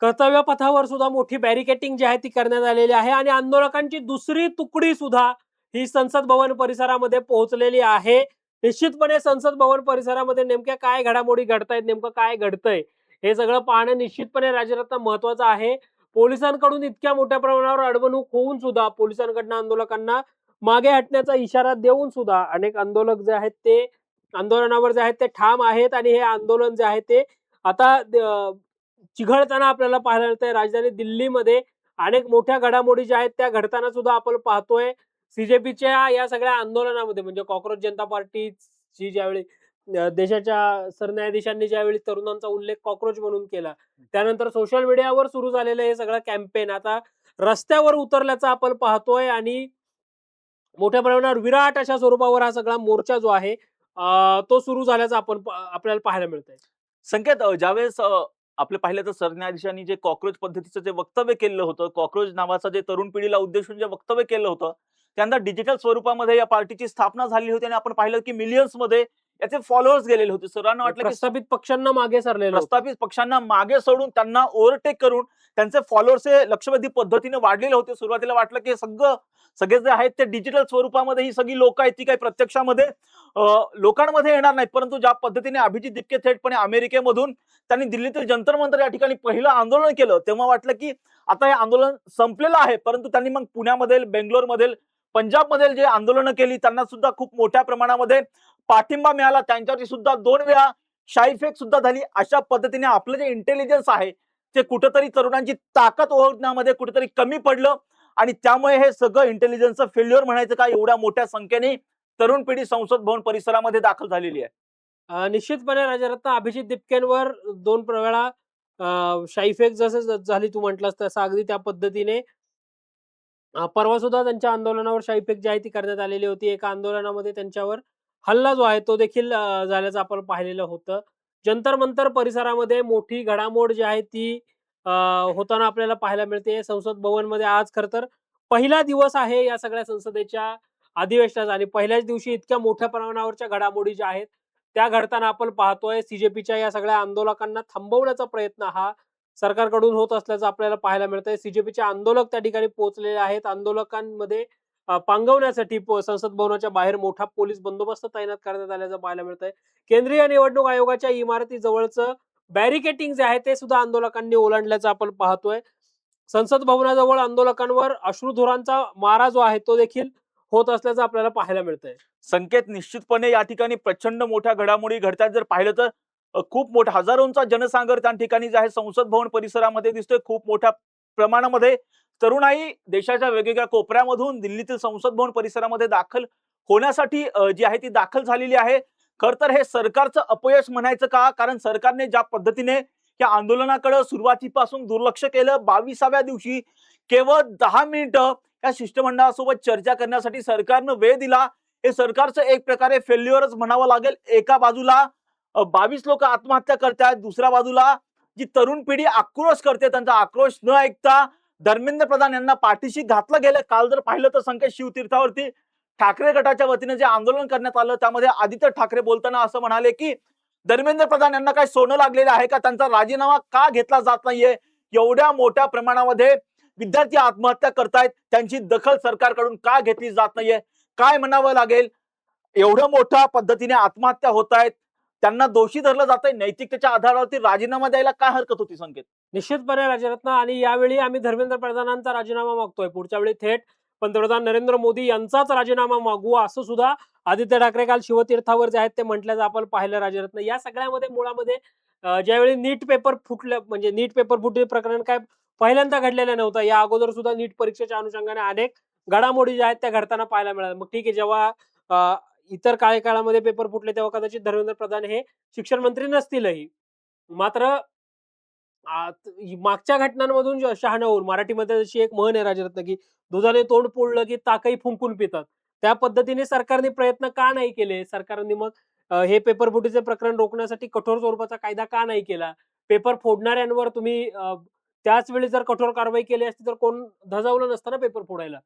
कर्तव्य पथावर सुद्धा मोठी बॅरिकेटिंग जी आहे ती करण्यात आलेली आहे आणि आंदोलकांची दुसरी तुकडी सुद्धा ही संसद भवन परिसरामध्ये पोहोचलेली आहे. निश्चितपणे संसद भवन परिसरामध्ये नेमक्या काय घडामोडी घडतायत, नेमकं काय घडतंय हे सगळं पाहणं निश्चितपणे राजरत्न महत्वाचं आहे. पोलिसांकडून इतक्या मोठ्या प्रमाणावर अडवणूक होऊन सुद्धा पोलिसांकडनं आंदोलकांना मागे हटण्याचा इशारा देऊन सुद्धा अनेक आंदोलक जे आहेत ते आंदोलनावर जे आहेत ते ठाम आहेत आणि हे आंदोलन जे आहे ते आता चिघळताना आपल्याला पाहायला मिळतंय. राजधानी दिल्लीमध्ये अनेक मोठ्या घडामोडी ज्या आहेत त्या घडताना सुद्धा आपण पाहतोय. सीजेपीच्या या सगळ्या आंदोलनामध्ये म्हणजे कॉक्रोच जनता पार्टीची ज्यावेळी देशाच्या सरन्यायाधीशांनी ज्यावेळी तरुणांचा उल्लेख कॉक्रोच म्हणून केला, त्यानंतर सोशल मीडियावर सुरू झालेलं हे सगळं कॅम्पेन आता रस्त्यावर उतरल्याचं आपण पाहतोय आणि मोठ्या प्रमाणावर विराट अशा स्वरूपावर हा सगळा मोर्चा जो आहे तो सुरू झाल्याचं आपल्याला पाहायला मिळतंय. संकेत ज्यावेळेस आपलं पाहिलं तर सरन्यायाधीशांनी जे कॉक्रोच पद्धतीचं जे वक्तव्य केलं होतं, कॉक्रोच नावाचं जे तरुण पिढीला उद्देशून जे वक्तव्य केलं होतं, त्यांना डिजिटल स्वरूपामध्ये या पार्टीची स्थापना झाली होती आणि आपण पाहिलं की मिलियन्स मध्ये याचे फॉलोअर्स गेलेले होते. सर्वांना वाटलं की प्रस्थापित पक्षांना मागे सरलेलं होतं. प्रस्थापित पक्षांना मागे सोडून त्यांना ओव्हरटेक करून त्यांचे फॉलोअर्स हे लक्षवेधी पद्धतीने वाढलेले होते. सुरुवातीला वाटलं की सगळे जे आहेत ते डिजिटल स्वरूपामध्ये ही सगळी लोक आहेत ती काही प्रत्यक्षामध्ये लोकांमध्ये येणार नाहीत. परंतु ज्या पद्धतीने अभिजित दिपके थेटपणे अमेरिकेमधून त्यांनी दिल्लीतील जंतर मंतर या ठिकाणी पहिलं आंदोलन केलं, तेव्हा वाटलं की आता हे आंदोलन संपलेलं आहे. परंतु त्यांनी मग पुण्यामधील, बेंगलोरमधील, पंजाबमधील जे आंदोलनं केली त्यांना सुद्धा खूप मोठ्या प्रमाणामध्ये पाठिंबा मिळाला. त्यांच्यावरती सुद्धा 2 वेळा शाईफेक सुद्धा झाली. अशा पद्धतीने आपलं जे इंटेलिजन्स आहे ते कुठेतरी तरुणांची ताकद ओळखण्यामध्ये कुठेतरी कमी पडलं आणि त्यामुळे हे सगळं इंटेलिजन्सचं फेल्युअर म्हणायचं का एवढ्या मोठ्या संख्येने तरुण पिढी संसद भवन परिसरामध्ये दाखल झालेली आहे. निश्चितपणे राजरत्न अभिजित दिपकेंवर 2 वेळा शाईफेक जसं झाली तू म्हटलास तसं अगदी त्या पद्धतीने परवा सुद्धा त्यांच्या आंदोलनावर शाईफेक जी आहे ती करण्यात आलेली होती. एका आंदोलनामध्ये त्यांच्यावर हल्ला जो आहे तो देखील झाल्याचं आपण पाहिलेलं होतं. जंतर मंतर परिसरामध्ये मोठी घडामोड जी आहे ती अ, होताना आपल्याला पाहायला मिळते. संसद भवनमध्ये आज खरं तर पहिला दिवस आहे या सगळ्या संसदेच्या अधिवेशनाचा आणि पहिल्याच दिवशी इतक्या मोठ्या प्रमाणावरच्या घडामोडी ज्या आहेत, त्या घडताना आपण पाहतोय. सीजेपीच्या या सगळ्या आंदोलकांना थांबवण्याचा प्रयत्न हा सरकारकडून होत असल्याचं आपल्याला पाहायला मिळतंय. सीजेपीचे आंदोलक त्या ठिकाणी पोहोचलेले आहेत. आंदोलकांमध्ये पांगवण्यासाठी संसद भवनाच्या बाहेर मोठा पोलीस बंदोबस्त तैनात करण्यात आल्याचं पाहायला मिळतंय. केंद्रीय निवडणूक आयोगाच्या इमारतीजवळचं बॅरिकेटिंग जे आहे ते सुद्धा आंदोलकांनी ओलांडल्याचं आपण पाहतोय. संसद भवनाजवळ आंदोलकांवर अश्रुधुरांचा मारा जो आहे तो देखील होत असल्याचं आपल्याला पाहायला मिळतंय. संकेत, निश्चितपणे या ठिकाणी प्रचंड मोठ्या घडामोडी घडतात. जर पाहिलं तर खूप मोठा हजारोंचा जनसागर त्या ठिकाणी जे आहे संसद भवन परिसरामध्ये दिसतोय. खूप मोठ्या प्रमाणामध्ये तरुणाई देशाच्या वेगवेगळ्या कोपऱ्यामधून दिल्लीतील संसद भवन परिसरामध्ये दाखल होण्यासाठी जी आहे ती दाखल झालेली आहे. खर तर हे सरकारचं अपयश म्हणायचं का? कारण सरकारने ज्या पद्धतीने या आंदोलनाकडे सुरुवातीपासून दुर्लक्ष केलं, 22व्या दिवशी केवळ 10 मिनिटं या शिष्टमंडळासोबत चर्चा करण्यासाठी सरकारनं वेळ दिला. हे सरकारचं एक प्रकारे फेल्युअरच म्हणावं लागेल. एका बाजूला 22 लोक आत्महत्या करतायत, दुसऱ्या बाजूला जी तरुण पिढी आक्रोश करते, त्यांचा आक्रोश न ऐकता धर्मेंद्र प्रधान यांना पाठीशी घातलं गेलं. काल जर पाहिलं तर संकेत, शिवतीर्थावरती ठाकरे गटाच्या वतीने जे आंदोलन करण्यात आलं त्यामध्ये आदित्य ठाकरे बोलताना असं म्हणाले की धर्मेंद्र प्रधान यांना काय सोनं लागलेलं आहे का? त्यांचा राजीनामा का घेतला जात नाहीये? एवढ्या मोठ्या प्रमाणामध्ये विद्यार्थी आत्महत्या करतायत, त्यांची दखल सरकारकडून का घेतली जात नाहीये? काय म्हणावं लागेल? एवढ्या मोठ्या पद्धतीने आत्महत्या होत आहेत, त्यांना दोषी धरलं जातंय. नैतिकतेच्या आधारावरती राजीनामा द्यायला काय हरकत होती संकेत? निश्चितपणे राजरत्न आणि यावेळी आम्ही धर्मेंद्र प्रधानांचा राजीनामा मागतोय. पुढच्या वेळी थेट पंतप्रधान नरेंद्र मोदी यांचाच राजीनामा मागू असं सुद्धा आदित्य ठाकरे काल शिवतीर्थावर जे आहेत ते म्हटल्याचं आपण पाहिलं राजरत्न. या सगळ्यामध्ये मुळामध्ये ज्यावेळी नीट पेपर फुटलं म्हणजे नीट पेपर फुटले प्रकरण काय पहिल्यांदा घडलेलं नव्हतं. या अगोदर सुद्धा नीट परीक्षेच्या अनुषंगाने अनेक घडामोडी ज्या आहेत त्या घडताना पाहायला मिळाल्या. मग ठीक आहे, जेव्हा इतर काळामध्ये पेपर फुटले तेव्हा कदाचित धर्मेंद्र प्रधान हे शिक्षण मंत्री नसतीलही. मात्र मागच्या घटनांमधून शहाणं होऊन मराठीमध्ये जशी एक म्हण आहे राजरत्न, की दुधाने तोंड पोळलं की ताकही फुंकून पितात. त्या पद्धतीने सरकारने प्रयत्न का नाही केले? सरकारने मग हे पेपर फुटीचे प्रकरण रोखण्यासाठी कठोर स्वरूपाचा कायदा का नाही केला? पेपर फोडणाऱ्यांवर तुम्ही त्याच वेळी जर कठोर कारवाई केली असती तर कोण धजावलं नसतं ना पेपर फोडायला.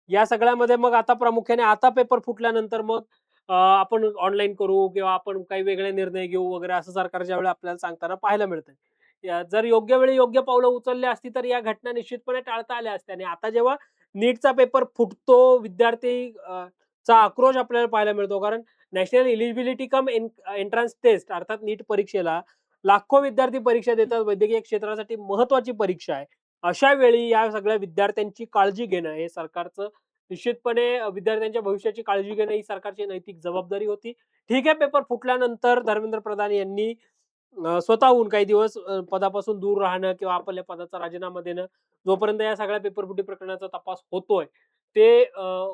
या सगळ्यामध्ये मग आता प्रामुख्याने आता पेपर फुटल्यानंतर मग आपण ऑनलाईन करू किंवा आपण काही वेगळे निर्णय घेऊ वगैरे असं सरकारच्या वेळी आपल्याला सांगताना पाहायला मिळतंय. जर योग्य वेळी योग्य पावलं उचलली असती तर या घटना निश्चितपणे टाळता आल्या असत्या आणि आता जेव्हा नीटचा पेपर फुटतो, विद्यार्थी चा आक्रोश आपल्याला पाहायला मिळतो. कारण national eligibility cum entrance test अर्थात नीट परीक्षेला लाखो विद्यार्थी परीक्षा देतात. वैद्यकीय क्षेत्रासाठी महत्त्वाची परीक्षा आहे. अशा वेळी या सगळ्या विद्यार्थ्यांची काळजी घेणं हे सरकारचं निश्चितपणे विद्यार्थ्यांच्या भविष्याची काळजी घेणं ही सरकारची नैतिक जबाबदारी होती. ठीक आहे, पेपर फुटल्यानंतर धर्मेंद्र प्रधान यांनी स्वतःहून काही दिवस पदापासून दूर राहणं किंवा आपल्या पदाचा राजीनामा देणं, जोपर्यंत या सगळ्या पेपरफुटी प्रकरणाचा तपास होतोय,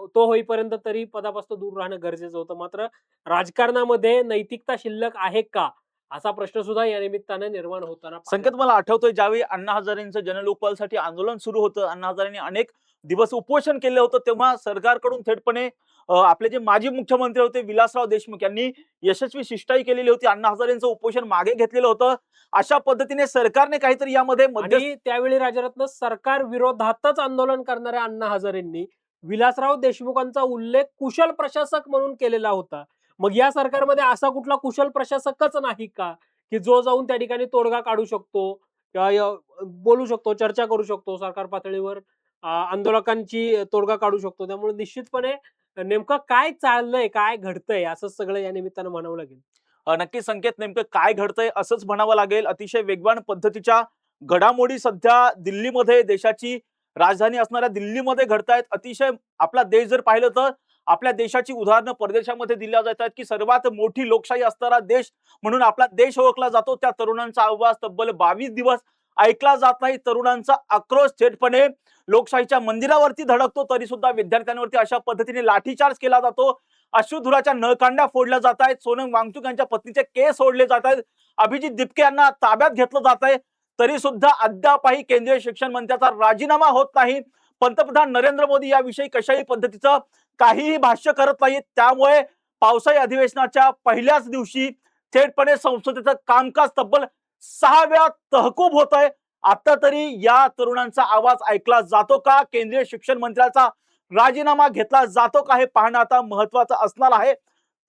तो होईपर्यंत तरी पदापासून दूर राहणं गरजेचं होतं. मात्र राजकारणामध्ये नैतिकता शिल्लक आहे का? असा प्रश्न सुद्धा या निमित्तानं निर्माण होताना पाहायला संकेत, मला आठवतोय ज्यावेळी अण्णा हजारेंचं जनलोकपालसाठी आंदोलन सुरू होतं, अण्णा हजारेंनी अनेक दिवस उपोषण केलं होतं, तेव्हा सरकारकडून थेटपणे आपले जे माजी मुख्यमंत्री होते विलासराव देशमुख यांनी यशस्वी शिष्टाई केलेली होती. अण्णा हजारेंचं उपोषण मागे घेतलेलं होतं. अशा पद्धतीने सरकारने काहीतरी यामध्ये आणि त्यावेळी राजरत्न सरकार विरोधातच आंदोलन करणाऱ्या अण्णा हजारेंनी विलासराव देशमुखांचा उल्लेख कुशल प्रशासक म्हणून केलेला होता. मग या सरकारमध्ये असा कुठला कुशल प्रशासकच नाही का, की जो जाऊन त्या ठिकाणी तोडगा काढू शकतो किंवा बोलू शकतो, चर्चा करू शकतो, सरकार पातळीवर आंदोलकांची तोडगा काढू शकतो. त्यामुळे निश्चितपणे नेमकं काय चाललंय, काय घडतंय असं सगळं या निमित्तानं म्हणावं लागेल. नक्की संकेत, नेमकं काय घडतंय असंच म्हणावं लागेल. अतिशय वेगवान पद्धतीच्या घडामोडी सध्या दिल्लीमध्ये, देशाची राजधानी असणाऱ्या दिल्लीमध्ये घडतायत. अतिशय आपला देश जर पाहिलं तर आपल्या देशाची उदाहरणं परदेशामध्ये दिल्या जातात की सर्वात मोठी लोकशाही असणारा देश म्हणून आपला देश ओळखला जातो. त्या तरुणांचा आवाज तब्बल 22 दिवस ऐकला जात नाही. तरुणांचा आक्रोश थेटपणे लोकशाहीच्या मंदिरावरती धडकतो. तरी सुद्धा विद्यार्थ्यांवरती अशा पद्धतीने लाठीचार्ज केला जातो. अश्रुधुराच्या नळकांड्या फोडल्या जात आहेत. सोनम वांगचुक यांच्या पत्नीचे केस सोडले जात आहेत. अभिजित दिपके यांना ताब्यात घेतलं जात आहे. तरी सुद्धा अद्यापही केंद्रीय शिक्षण मंत्र्याचा राजीनामा होत नाही. पंतप्रधान नरेंद्र मोदी याविषयी कशाही पद्धतीचं काहीही भाष्य करत नाहीत. त्यामुळे पावसाळी अधिवेशनाच्या पहिल्याच दिवशी थेटपणे संसदेचं कामकाज तब्बल 6 वेळा तहकूब होत आहे. आता तरी या तरुणांचा आवाज ऐकला जातो का? केंद्रीय शिक्षण मंत्र्याचा राजीनामा घेतला जातो का? हे पाहणं आता महत्वाचं असणार आहे.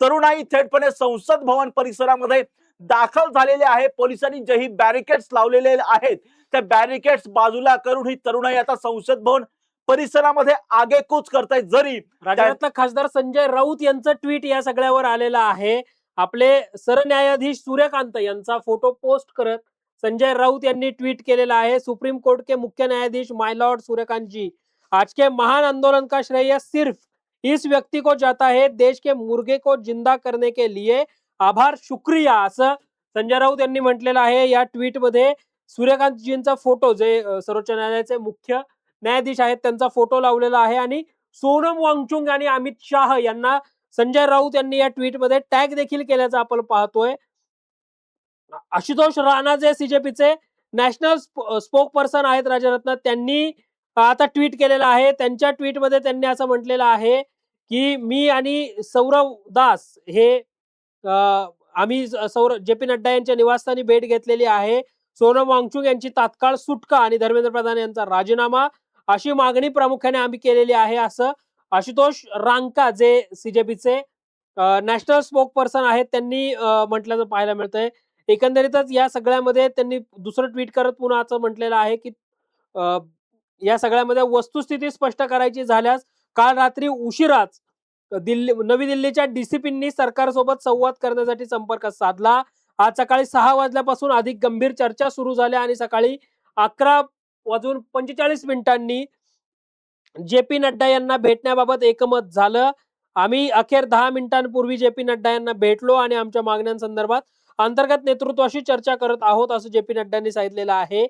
तरुणाई थेटपणे संसद भवन परिसरामध्ये दाखल झालेले आहे. पोलिसांनी जे ही बॅरिकेड्स लावलेले आहेत त्या बॅरिकेड्स बाजूला करून ही तरुणाई आता संसद भवन परिसरामध्ये आगेकूच करतायत. जरी राज्यातला खासदार संजय राऊत यांचं ट्विट या सगळ्यावर आलेलं आहे. आपले सरन्यायाधीश सूर्यकांत यांचा फोटो पोस्ट करत संजय राउत यांनी ट्वीट केलेला आहे, सुप्रीम कोर्ट के मुख्य न्यायाधीश माय लॉर्ड सूर्यकांत जी, आज के महान आंदोलन का श्रेय सिर्फ इस व्यक्ति को जाता है, देश के मुर्गे को जिंदा करने के लिए आभार शुक्रिया, असं संजय राऊत यांनी म्हटलेलं आहे. या ट्विट मध्ये सूर्यकांतजींचा फोटो, जे सर्वोच्च न्यायालयाचे मुख्य न्यायाधीश आहेत, त्यांचा फोटो लावलेला आहे आणि सोनम वांगचुक आणि अमित शाह यांना संजय राऊत यांनी या ट्विट मध्ये टॅग देखील केल्याचं आपण पाहतोय. आशुतोष राणा जे सीजेपीचे नॅशनल स्पोक पर्सन आहेत राजरत्न, त्यांनी आता ट्विट केलेलं आहे. त्यांच्या ट्विट मध्ये त्यांनी असं म्हटलेलं आहे की मी आणि सौरव दास हे आम्ही जे.पी. नड्डा यांच्या निवासस्थानी भेट घेतलेली आहे. सोनम वांगचुक यांची तात्काळ सुटका आणि धर्मेंद्र प्रधान यांचा राजीनामा अशी मागणी प्रामुख्याने आम्ही केलेली आहे, असं आशुतोष रांका जे सीजेपीचे नॅशनल स्पोक पर्सन आहेत त्यांनी म्हटल्याचं पाहायला मिळतंय. एकंदरीतच या सगळ्यामध्ये त्यांनी दुसरं ट्विट करत पुन्हा असं म्हटलेलं आहे की या सगळ्यामध्ये वस्तुस्थिती स्पष्ट करायची झाल्यास काल रात्री उशिराच नवी दिल्लीच्या डीसीपींनी सरकारसोबत संवाद करण्यासाठी संपर्क साधला. आज सकाळी 6 वाजल्यापासून अधिक गंभीर चर्चा सुरू झाल्या आणि सकाळी 11:45 जे.पी. नड्डा यांना भेटण्याबाबत एकमत झालं. आम्ही अखेर 10 मिनिटांपूर्वी जे.पी. नड्डा यांना भेटलो आणि आमच्या मागण्यांसंदर्भात अंतर्गत नेतृत्वाशी चर्चा करत आहोत, असं जे.पी. नड्डांनी सांगितलेलं आहे.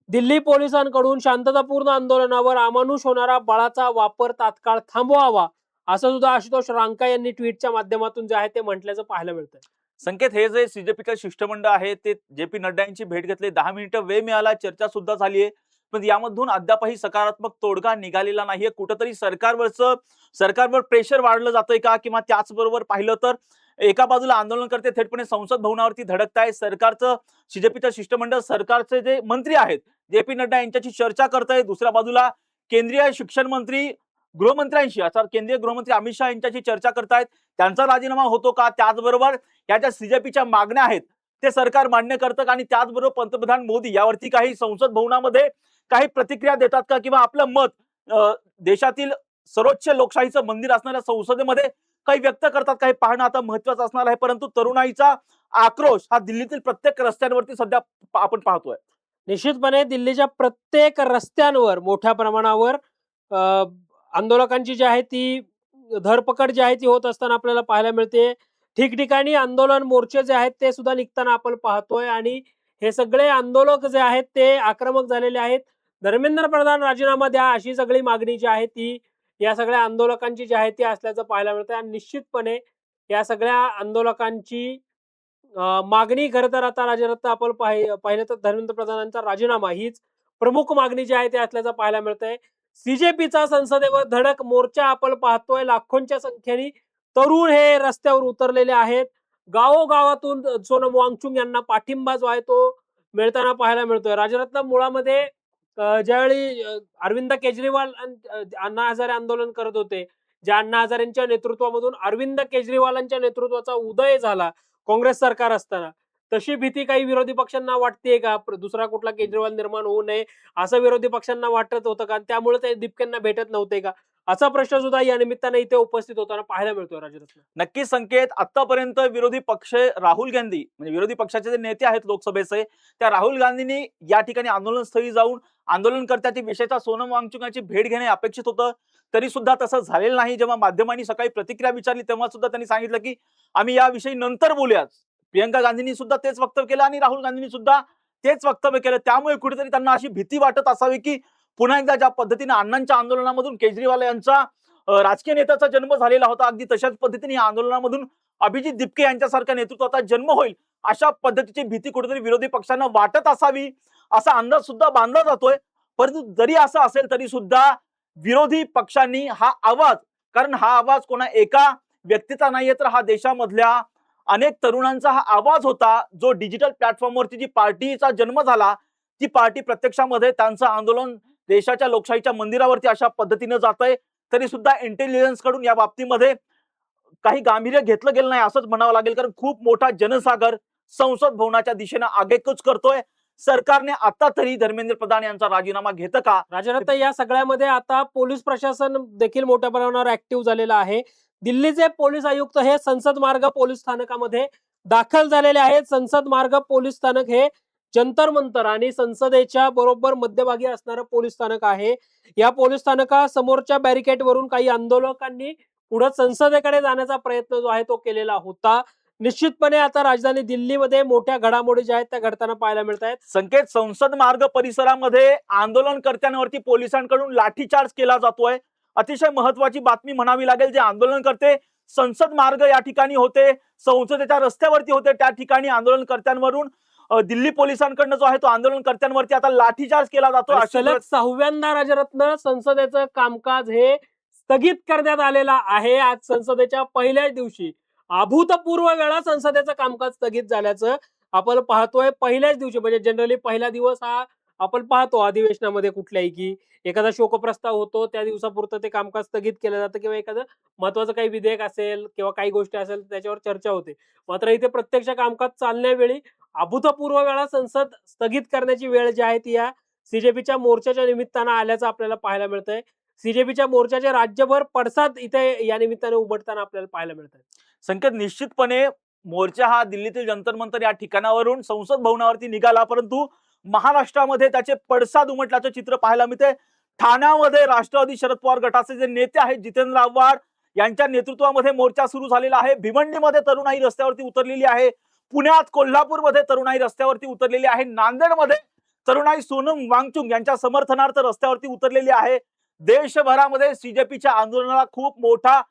दिल्ली पोलिसांकडून शांततापूर्ण आंदोलनावर अमानुष होणारा बळाचा वापर तात्काळ थांबवावा, असं सुद्धा आशुतोष रांका यांनी ट्विटच्या माध्यमातून जे आहे ते म्हटल्याचं पाहायला मिळतंय. संकेत, हे जे सीजेपीचं शिष्टमंडळ आहे ते जे.पी. नड्डा यांची भेट घेतली, 10 मिनिटं वेळ मिळाला, चर्चा सुद्धा झाली आहे, पण यामधून अद्यापही सकारात्मक तोडगा निघालेला नाहीये. कुठंतरी सरकारवर प्रेशर वाढलं जातंय का? किंवा त्याचबरोबर पाहिलं तर एका बाजूला आंदोलनकर्ते थेटपणे संसद भवनावरती धडकताय, सरकारचं सीजेपीचं शिष्टमंडळ सरकारचे जे मंत्री आहेत जे.पी. नड्डा यांच्याशी चर्चा करताय, दुसऱ्या बाजूला केंद्रीय शिक्षण मंत्री गृहमंत्र्यांशी अर्थात केंद्रीय गृहमंत्री अमित शाह यांच्याशी चर्चा करतायत, त्यांचा राजीनामा होतो का? त्याचबरोबर या ज्या सीजेपीच्या मागण्या आहेत ते सरकार मान्य करतं का? आणि त्याचबरोबर पंतप्रधान मोदी यावरती काही संसद भवनामध्ये काही प्रतिक्रिया देतात का? किंवा आपलं मत देशातील सर्वोच्च लोकशाहीचं मंदिर असणाऱ्या संसदेमध्ये काही व्यक्त करतात का? हे पाहणं आता महत्वाचं असणार आहे. परंतु तरुणाईचा आक्रोश हा दिल्लीतील प्रत्येक रस्त्यांवरती सध्या आपण पाहतोय. निश्चितपणे दिल्लीच्या प्रत्येक रस्त्यांवर मोठ्या प्रमाणावर आंदोलकांची जी आहे ती धरपकड जी आहे ती होत असताना आपल्याला पाहायला मिळते. ठिकठिकाणी आंदोलन मोर्चे जे आहेत ते सुद्धा निघताना आपण पाहतोय आणि हे सगळे आंदोलक जे आहेत ते आक्रमक झालेले आहेत. धर्मेंद्र प्रधान राजीनामा द्या अशी सगळी मागणी जी आहे ती या सगळ्या आंदोलकांची जी आहे ती असल्याचं पाहायला मिळतंय. आणि निश्चितपणे या सगळ्या आंदोलकांची मागणी खरं तर आता राजरत्न आपण पाहिलं तर धर्मेंद्र प्रधानांचा राजीनामा हीच प्रमुख मागणी जी आहे ती असल्याचं पाहायला मिळतंय. सीजेपीचा संसदेवर धडक मोर्चा आपण पाहतोय. लाखोंच्या संख्येने तरुण हे रस्त्यावर उतरलेले आहेत. गावोगावातून सोनम वांगचुक यांना पाठिंबा जो आहे तो मिळताना पाहायला मिळतोय. राजरत्न, मुळामध्ये ज्यावेळी अरविंद केजरीवाल अण्णा हजारे आंदोलन करत होते, ज्या अण्णा हजारेंच्या नेतृत्वामधून अरविंद केजरीवालांच्या नेतृत्वाचा उदय झाला काँग्रेस सरकार असताना, तशी भीती काही विरोधी पक्षांना वाटतेय का? दुसरा कुठला केजरीवाल निर्माण होऊ नये असं विरोधी पक्षांना वाटत होतं का? त्यामुळे ते दीपकेंना भेटत नव्हते का? असा प्रश्न सुद्धा या निमित्ताने इथे उपस्थित होताना पाहायला मिळतोय. राजरत्न, नक्की संकेत, आतापर्यंत विरोधी पक्ष राहुल गांधी म्हणजे विरोधी पक्षाचे जे नेते आहेत लोकसभेचे, त्या राहुल गांधींनी या ठिकाणी आंदोलनस्थळी जाऊन आंदोलनकर्त्याची विशेषतः सोनम वांगचुकांची भेट घेणे अपेक्षित होतं, तरी सुद्धा तसं झालेलं नाही. जेव्हा माध्यमांनी सकाळी प्रतिक्रिया विचारली तेव्हा सुद्धा त्यांनी सांगितलं की आम्ही याविषयी नंतर बोलूयाच. प्रियंका गांधींनी सुद्धा तेच वक्तव्य केलं आणि राहुल गांधींनी सुद्धा तेच वक्तव्य केलं. त्यामुळे कुठेतरी त्यांना अशी भीती वाटत असावी की पुन्हा एकदा ज्या पद्धतीने अण्णांच्या आंदोलनामधून केजरीवाल यांचा राजकीय नेत्याचा जन्म झालेला होता, अगदी तशाच पद्धतीने या आंदोलनामधून अभिजित दीपके यांच्यासारख्या नेतृत्वाचा जन्म होईल अशा पद्धतीची भीती कुठेतरी विरोधी पक्षांना वाटत असावी. असा अंदाज सुद्धा बांधला जातोय. परंतु जरी असं असेल तरी सुद्धा विरोधी पक्षांनी हा आवाज, कारण हा आवाज कोणा एका व्यक्तीचा नाहीये, तर हा देशामधल्या अनेक तरुणांचा हा आवाज होता, जो डिजिटल प्लॅटफॉर्मवरती जी पार्टीचा जन्म झाला, ती पार्टी प्रत्यक्षामध्ये त्यांचं आंदोलन देशाच्या लोकशाहीच्या मंदिरावरती अशा पद्धतीने जातंय. तरी सुद्धा इंटेलिजन्स कडून या बाबतीमध्ये काही गांभीर्य घेतलं गेलं नाही असंच म्हणावं लागेल, कारण खूप मोठा जनसागर संसद भवनाच्या दिशेने आगेकूच करतोय. सरकारने आता तरी धर्मेंद्र प्रधान यांचा राजीनामा घेतं का? राजरत्न, या सगळ्यामध्ये आता पोलीस प्रशासन देखील मोठ्या प्रमाणावर ऍक्टिव्ह झालेलं आहे. दिल्लीचे पोलीस आयुक्त हे संसद मार्ग पोलीस स्थानकामध्ये दाखल झालेले आहेत. संसद मार्ग पोलीस स्थानक हे जंतर मंतर आणि संसदेच्या बरोबर मध्यभागी असणारं पोलीस स्थानक आहे. या पोलीस स्थानकासमोरच्या बॅरिकेडवरून काही आंदोलकांनी पुढे संसदेकडे जाण्याचा प्रयत्न जो आहे तो केलेला होता. निश्चितपणे आता राजधानी दिल्लीमध्ये मोठ्या घडामोडी ज्या आहेत त्या घडताना पाहायला मिळत आहेत. संकेत, संसद मार्ग परिसरामध्ये आंदोलनकर्त्यांवरती पोलिसांकडून लाठीचार्ज केला जातोय. अतिशय महत्वाची बातमी म्हणावी लागेल. जे आंदोलनकर्ते संसद मार्ग या ठिकाणी होते, संसदेच्या रस्त्यावरती होते, त्या ठिकाणी आंदोलनकर्त्यांवरून दिल्ली पोलिसांकडनं जो आहे तो आंदोलनकर्त्यांवरती आता लाठीचार्ज केला जातो. आणि सलग 6व्यांदा राजरत्न संसदेचं कामकाज हे स्थगित करण्यात आलेलं आहे. आज संसदेच्या पहिल्याच दिवशी अभूतपूर्व वेळा संसदेचं कामकाज स्थगित झाल्याचं आपण पाहतोय. पहिल्याच दिवशी म्हणजे जनरली पहिला दिवस हा आपण पाहतो अधिवेशनामध्ये कुठल्याही की एखादा शोकप्रस्ताव होतो, त्या दिवसापुरतं ते कामकाज स्थगित केलं जातं किंवा एखादं महत्वाचं काही विधेयक असेल किंवा काही गोष्टी असेल त्याच्यावर चर्चा होते. मात्र इथे प्रत्यक्ष कामकाज चालण्यावेळी अभूतपूर्व वेळा संसद स्थगित करण्याची वेळ जी आहे ती या सीजेपीच्या मोर्चाच्या निमित्तानं आल्याचं आपल्याला पाहायला मिळतंय. सीजेपीच्या मोर्चाचे राज्यभर पडसाद इथे या निमित्ताने उमटताना आपल्याला पाहायला मिळत आहे. संकेत, निश्चितपणे मोर्चा हा दिल्लीतील जंतर मंतर या ठिकाणावरून संसद भवनावरती निघाला, परंतु महाराष्ट्रामध्ये त्याचे पडसाद उमटल्याचं चित्र पाहायला मिळते. ठाण्यामध्ये राष्ट्रवादी शरद पवार गटाचे जे नेते आहेत जितेंद्र आव्हाड यांच्या नेतृत्वामध्ये मोर्चा सुरू झालेला आहे. भिवंडीमध्ये तरुणाई रस्त्यावरती उतरलेली आहे. पुण्यात, कोल्हापूरमध्ये तरुणाई रस्त्यावरती उतरलेली आहे. नांदेडमध्ये तरुणाई सोनम वांगचुक यांच्या समर्थनार्थ रस्त्यावरती उतरलेली आहे. देशभरामध्ये सीजेपीच्या आंदोलनाला खूप मोठा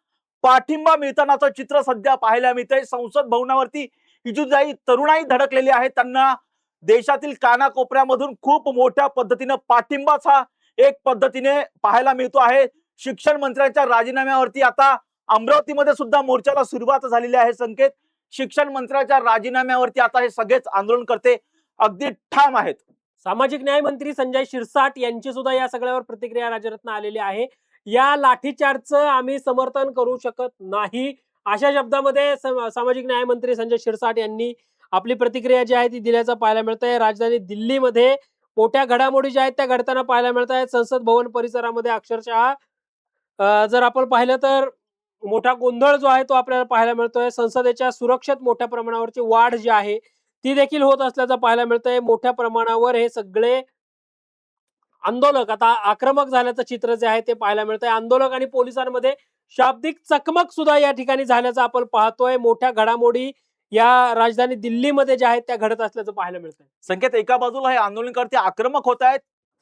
पाठिंबा मिळतानाचं चित्र सध्या पाहायला मिळतंय. संसद भवनावरती ही जी काही तरुणाई धडकलेली आहे त्यांना देशातील कानाकोपऱ्यामधून खूप मोठ्या पद्धतीने पाठिंबाचा एक पद्धतीने पाहायला मिळतो आहे. शिक्षण मंत्र्यांच्या राजीनाम्यावरती आता अमरावतीमध्ये सुद्धा मोर्चाला सुरुवात झालेली आहे. संकेत, शिक्षण मंत्र्यांच्या राजीनाम्यावरती आता हे सगळेच आंदोलनकर्ते अगदी ठाम आहेत. सामाजिक न्याय मंत्री संजय शिरसाट यांची सुद्धा या सगळ्यावर प्रतिक्रिया राजरत्न आलेली आहे. या लाठीचार्जचं आम्ही समर्थन करू शकत नाही, अशा शब्दामध्ये सामाजिक न्याय मंत्री संजय शिरसाट यांनी आपली प्रतिक्रिया जी आहे ती दिल्याचं पाहायला मिळतंय. राजधानी दिल्लीमध्ये मोठ्या घडामोडी ज्या आहेत त्या घडताना पाहायला मिळत आहेत. संसद भवन परिसरामध्ये अक्षरशः जर आपण पाहिलं तर मोठा गोंधळ जो आहे तो आपल्याला पाहायला मिळतोय. संसदेच्या सुरक्षेत मोठ्या प्रमाणावरची वाढ जी आहे ती देखील होत असल्याचं पाहायला मिळतंय. मोठ्या प्रमाणावर हे सगळे आंदोलक आता आक्रमक झाल्याचं चित्र जे आहे ते पाहायला मिळतंय. आंदोलक आणि पोलिसांमध्ये शाब्दिक चकमक सुद्धा या ठिकाणी झाल्याचं आपण पाहतोय. मोठ्या घडामोडी या राजधानी दिल्लीमध्ये ज्या आहेत त्या घडत असल्याचं पाहायला मिळतंय. संकेत, एका बाजूला हे आंदोलनकर्ते आक्रमक होत आहेत,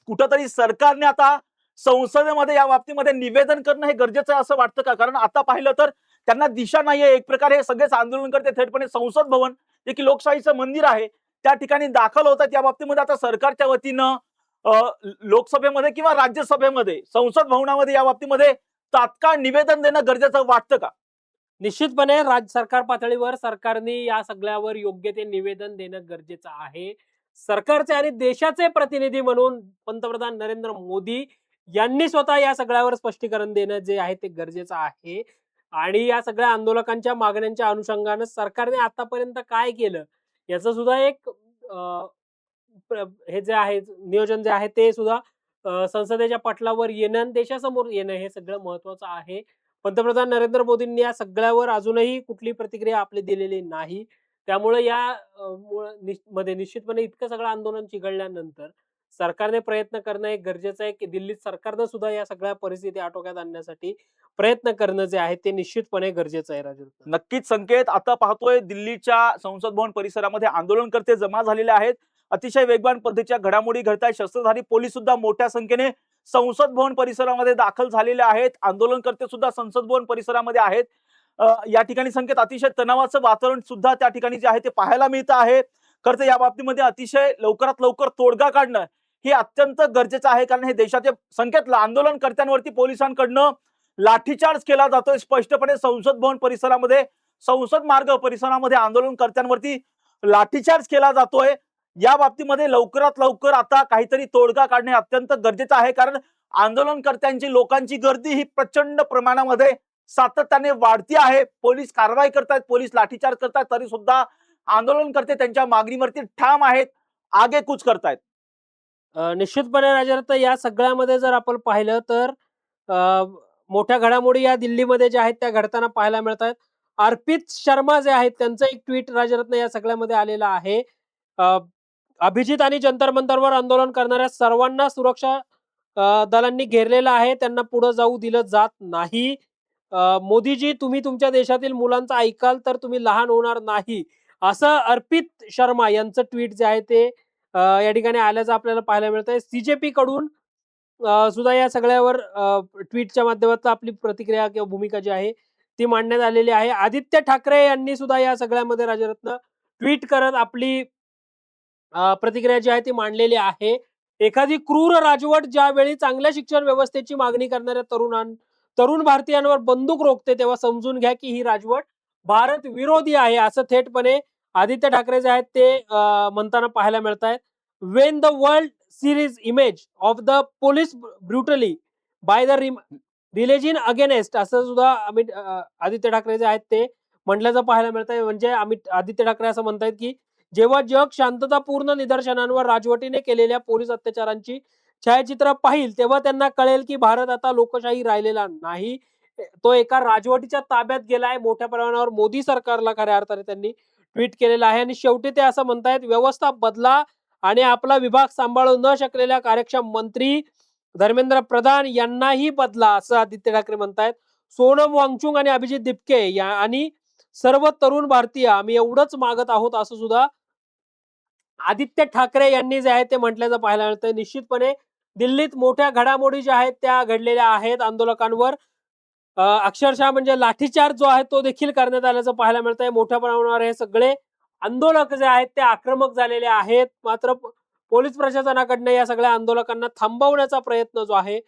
कुठंतरी सरकारने आता संसदेमध्ये या बाबतीमध्ये निवेदन करणं हे गरजेचं आहे असं वाटतं का? कारण आता पाहिलं तर त्यांना दिशा नाहीये. एक प्रकारे हे सगळेच आंदोलनकर्ते थेटपणे संसद भवन, जे की लोकशाहीचं मंदिर आहे, त्या ठिकाणी दाखल होतात. या बाबतीमध्ये आता सरकारच्या वतीनं लोकसभेमध्ये किंवा राज्यसभेमध्ये, संसद भवनामध्ये या बाबतीमध्ये तात्काळ निवेदन देणं गरजेचं वाटतं का? निश्चितपणे राज्य सरकार पातळीवर सरकारने या सगळ्यावर योग्य ते निवेदन देणं गरजेचं आहे. सरकारचे आणि देशाचे प्रतिनिधी म्हणून पंतप्रधान नरेंद्र मोदी यांनी स्वतः या सगळ्यावर स्पष्टीकरण देणं जे आहे ते गरजेचं आहे. आणि या सगळ्या आंदोलकांच्या मागण्यांच्या अनुषंगानं सरकारने आतापर्यंत काय केलं याचं सुद्धा एक हे जे आहे नियोजन जे आहे ते सुद्धा संसदेच्या पटलावर येणं आणि देशासमोर येणं हे सगळं महत्वाचं आहे. पंतप्रधान नरेंद्र मोदींनी या सगळ्यावर अजूनही कुठली प्रतिक्रिया आपली दिलेली नाही. त्यामुळे या मध्ये निश्चितपणे इतकं सगळं आंदोलन चिघळल्यानंतर सरकारने प्रयत्न करणं एक गरजेचं आहे की दिल्लीत सरकारनं सुद्धा या सगळ्या परिस्थिती आटोक्यात आणण्यासाठी प्रयत्न करणं जे आहे ते निश्चितपणे गरजेचं आहे. राजरत्न, नक्कीच संकेत, आता पाहतोय दिल्लीच्या संसद भवन परिसरामध्ये आंदोलनकर्ते जमा झालेले आहेत. अतिशय वेगवान पद्धतीच्या घडामोडी घडतायत. शस्त्रधारी पोलीस सुद्धा मोठ्या संख्येने संसद भवन परिसरामध्ये दाखल झालेले आहेत. आंदोलनकर्ते सुद्धा संसद भवन परिसरामध्ये आहेत. या ठिकाणी संकेत, अतिशय तणावाचं वातावरण सुद्धा त्या ठिकाणी जे आहे ते पाहायला मिळतं आहे. खरं तर या बाबतीमध्ये अतिशय लवकरात लवकर तोडगा काढणं हे अत्यंत गरजेचं आहे, कारण हे देशाचे संकेत आंदोलनकर्त्यांवरती पोलिसांकडनं लाठीचार्ज केला जातोय स्पष्टपणे. संसद भवन परिसरामध्ये, संसद मार्ग परिसरामध्ये आंदोलनकर्त्यांवरती लाठीचार्ज केला जातोय. या बाबतीमध्ये लवकरात लवकर आता काहीतरी तोडगा काढणे अत्यंत गरजेचं आहे, कारण आंदोलनकर्त्यांची, लोकांची गर्दी ही प्रचंड प्रमाणामध्ये सातत्याने वाढती आहे. पोलीस कारवाई करतायत, पोलीस लाठीचार्ज करतायत, तरी सुद्धा आंदोलनकर्ते त्यांच्या मागणीवरती ठाम आहेत, आगेकूच करतायत. निश्चितपणे राजरत्न, या सगळ्यामध्ये जर आपण पाहिलं तर अ, मोठ्या घडामोडी या दिल्लीमध्ये ज्या आहेत त्या घडताना पाहायला मिळत आहेत. अर्पित शर्मा जे आहेत त्यांचं एक ट्विट राजरत्न या सगळ्यामध्ये आलेलं आहे. अ, अभिजित आणि जंतर मंतरवर आंदोलन करणाऱ्या सर्वांना सुरक्षा दलांनी घेरलेलं आहे. त्यांना पुढे जाऊ दिलं जात नाही. मोदीजी, तुम्ही तुमच्या देशातील मुलांचं ऐकाल तर तुम्ही लहान होणार नाही. असं अर्पित शर्मा यांचं ट्विट जे आहे ते या ठिकाणी आल्याचं आपल्याला पाहायला मिळतंय. सीजेपी कडून सुद्धा या सगळ्यावर ट्विटच्या माध्यमातून आपली प्रतिक्रिया किंवा भूमिका जी आहे ती मांडण्यात आलेली आहे. आदित्य ठाकरे यांनी सुद्धा या सगळ्यामध्ये राजरत्न ट्विट करत आपली प्रतिक्रिया जी आहे ती मांडलेली आहे. एखादी क्रूर राजवट ज्यावेळी चांगल्या शिक्षण व्यवस्थेची मागणी करणाऱ्या तरुण भारतीयांवर बंदूक रोखते, तेव्हा समजून घ्या की ही राजवट भारत विरोधी आहे, असं थेटपणे आदित्य ठाकरे जे आहेत ते म्हणताना पाहायला मिळत आहेत. When the world series image of the police brutally by the religion against, असं सुद्धा आदित्य ठाकरे जे आहेत ते म्हटल्याचं पाहायला मिळत आहे. म्हणजे आदित्य ठाकरे असं म्हणतायत की जेव्हा जग शांततापूर्ण निदर्शनांवर राजवटीने केलेल्या पोलीस अत्याचारांची छायाचित्र पाहिल, तेव्हा त्यांना कळेल की भारत आता लोकशाही राहिलेला नाही, तो एका राजवटीच्या ताब्यात गेलाय. मोठ्या प्रमाणावर मोदी सरकारला खऱ्या अर्थाने त्यांनी ट्विट केलेलं आहे. आणि शेवटी ते असं म्हणतायत, व्यवस्था बदला आणि आपला विभाग सांभाळू न शकलेल्या कार्यक्षम मंत्री धर्मेंद्र प्रधान यांनाही बदला, असं आदित्य ठाकरे म्हणतायत. सोनम वांगचुक आणि अभिजित दिपके आणि सर्व तरुण भारतीय आम्ही एवढंच मागत आहोत, असं सुद्धा आदित्य ठाकरे यांनी जे आहे ते म्हटल्याचं पाहायला मिळतंय. निश्चितपणे दिल्लीत मोठ्या घडामोडी ज्या आहेत त्या घडलेल्या आहेत. आंदोलकांवर अक्षरशः म्हणजे लाठीचार्ज जो आहे तो देखील करण्यात आल्याचं पाहायला मिळतंय. मोठ्या प्रमाणावर हे सगळे आंदोलक जे आहेत ते आक्रमक झालेले आहेत. मात्र पोलीस प्रशासनाकडनं या सगळ्या आंदोलकांना थांबवण्याचा प्रयत्न जो आहे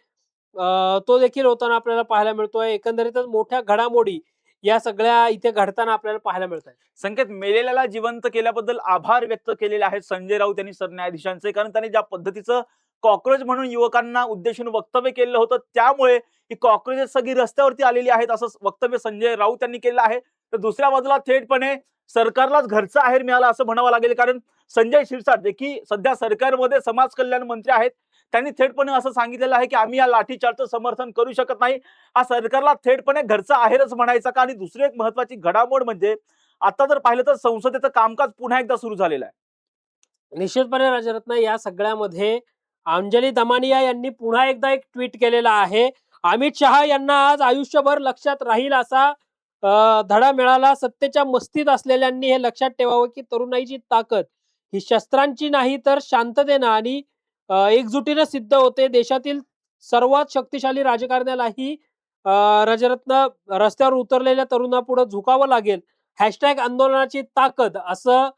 तो देखील होताना आपल्याला पाहायला मिळतोय. एकंदरीतच मोठ्या घडामोडी या सगळ्या इथे घडताना आपल्याला पाहायला मिळत आहे. संकेत, मेलेल्याला जिवंत केल्याबद्दल आभार व्यक्त केलेले आहेत संजय राऊत यांनी सरन्यायाधीशांचे, कारण त्यांनी ज्या पद्धतीचं कॉक्रोच म्हणून युवकांना उद्देशून वक्तव्य केलं होतं, त्यामुळे ही कॉक्रोचेस सगळी रस्त्यावरती आलेली आहेत, असं वक्तव्य संजय राऊत यांनी केलं आहे. तर दुसऱ्या बाजूला थेटपणे सरकारलाच घरचा आहेर मिळाला असं म्हणावं लागेल, कारण संजय शिरसाट जे की सध्या सरकारमध्ये समाज कल्याण मंत्री आहेत, त्यांनी थेटपणे असं सांगितलेलं आहे की आम्ही या लाठीचार्जचं समर्थन करू शकत नाही. हा सरकारला थेटपणे घरचा आहेरच म्हणायचा का? आणि दुसरी एक महत्वाची घडामोड म्हणजे आता जर पाहिलं तर संसदेचं कामकाज पुन्हा एकदा सुरू झालेलं आहे. निश्चितपणे राजरत्न, या सगळ्यामध्ये अंजली दमानिया यांनी पुन्हा एकदा एक ट्विट केलेला आहे. अमित शहा यांना आज आयुष्यभर लक्षात राहील असा धडा मिळाला. सत्तेच्या मस्तीत असलेल्यांनी हे लक्षात ठेवावं की तरुणाईची ताकद ही शस्त्रांची नाही तर शांततेनं आणि एकजुटीनं सिद्ध होते. देशातील सर्वात शक्तिशाली राजकारण्यालाही राजरत्न रस्त्यावर उतरलेल्या तरुणापुढे झुकावं लागेल. हॅशटॅग आंदोलनाची ताकद, असं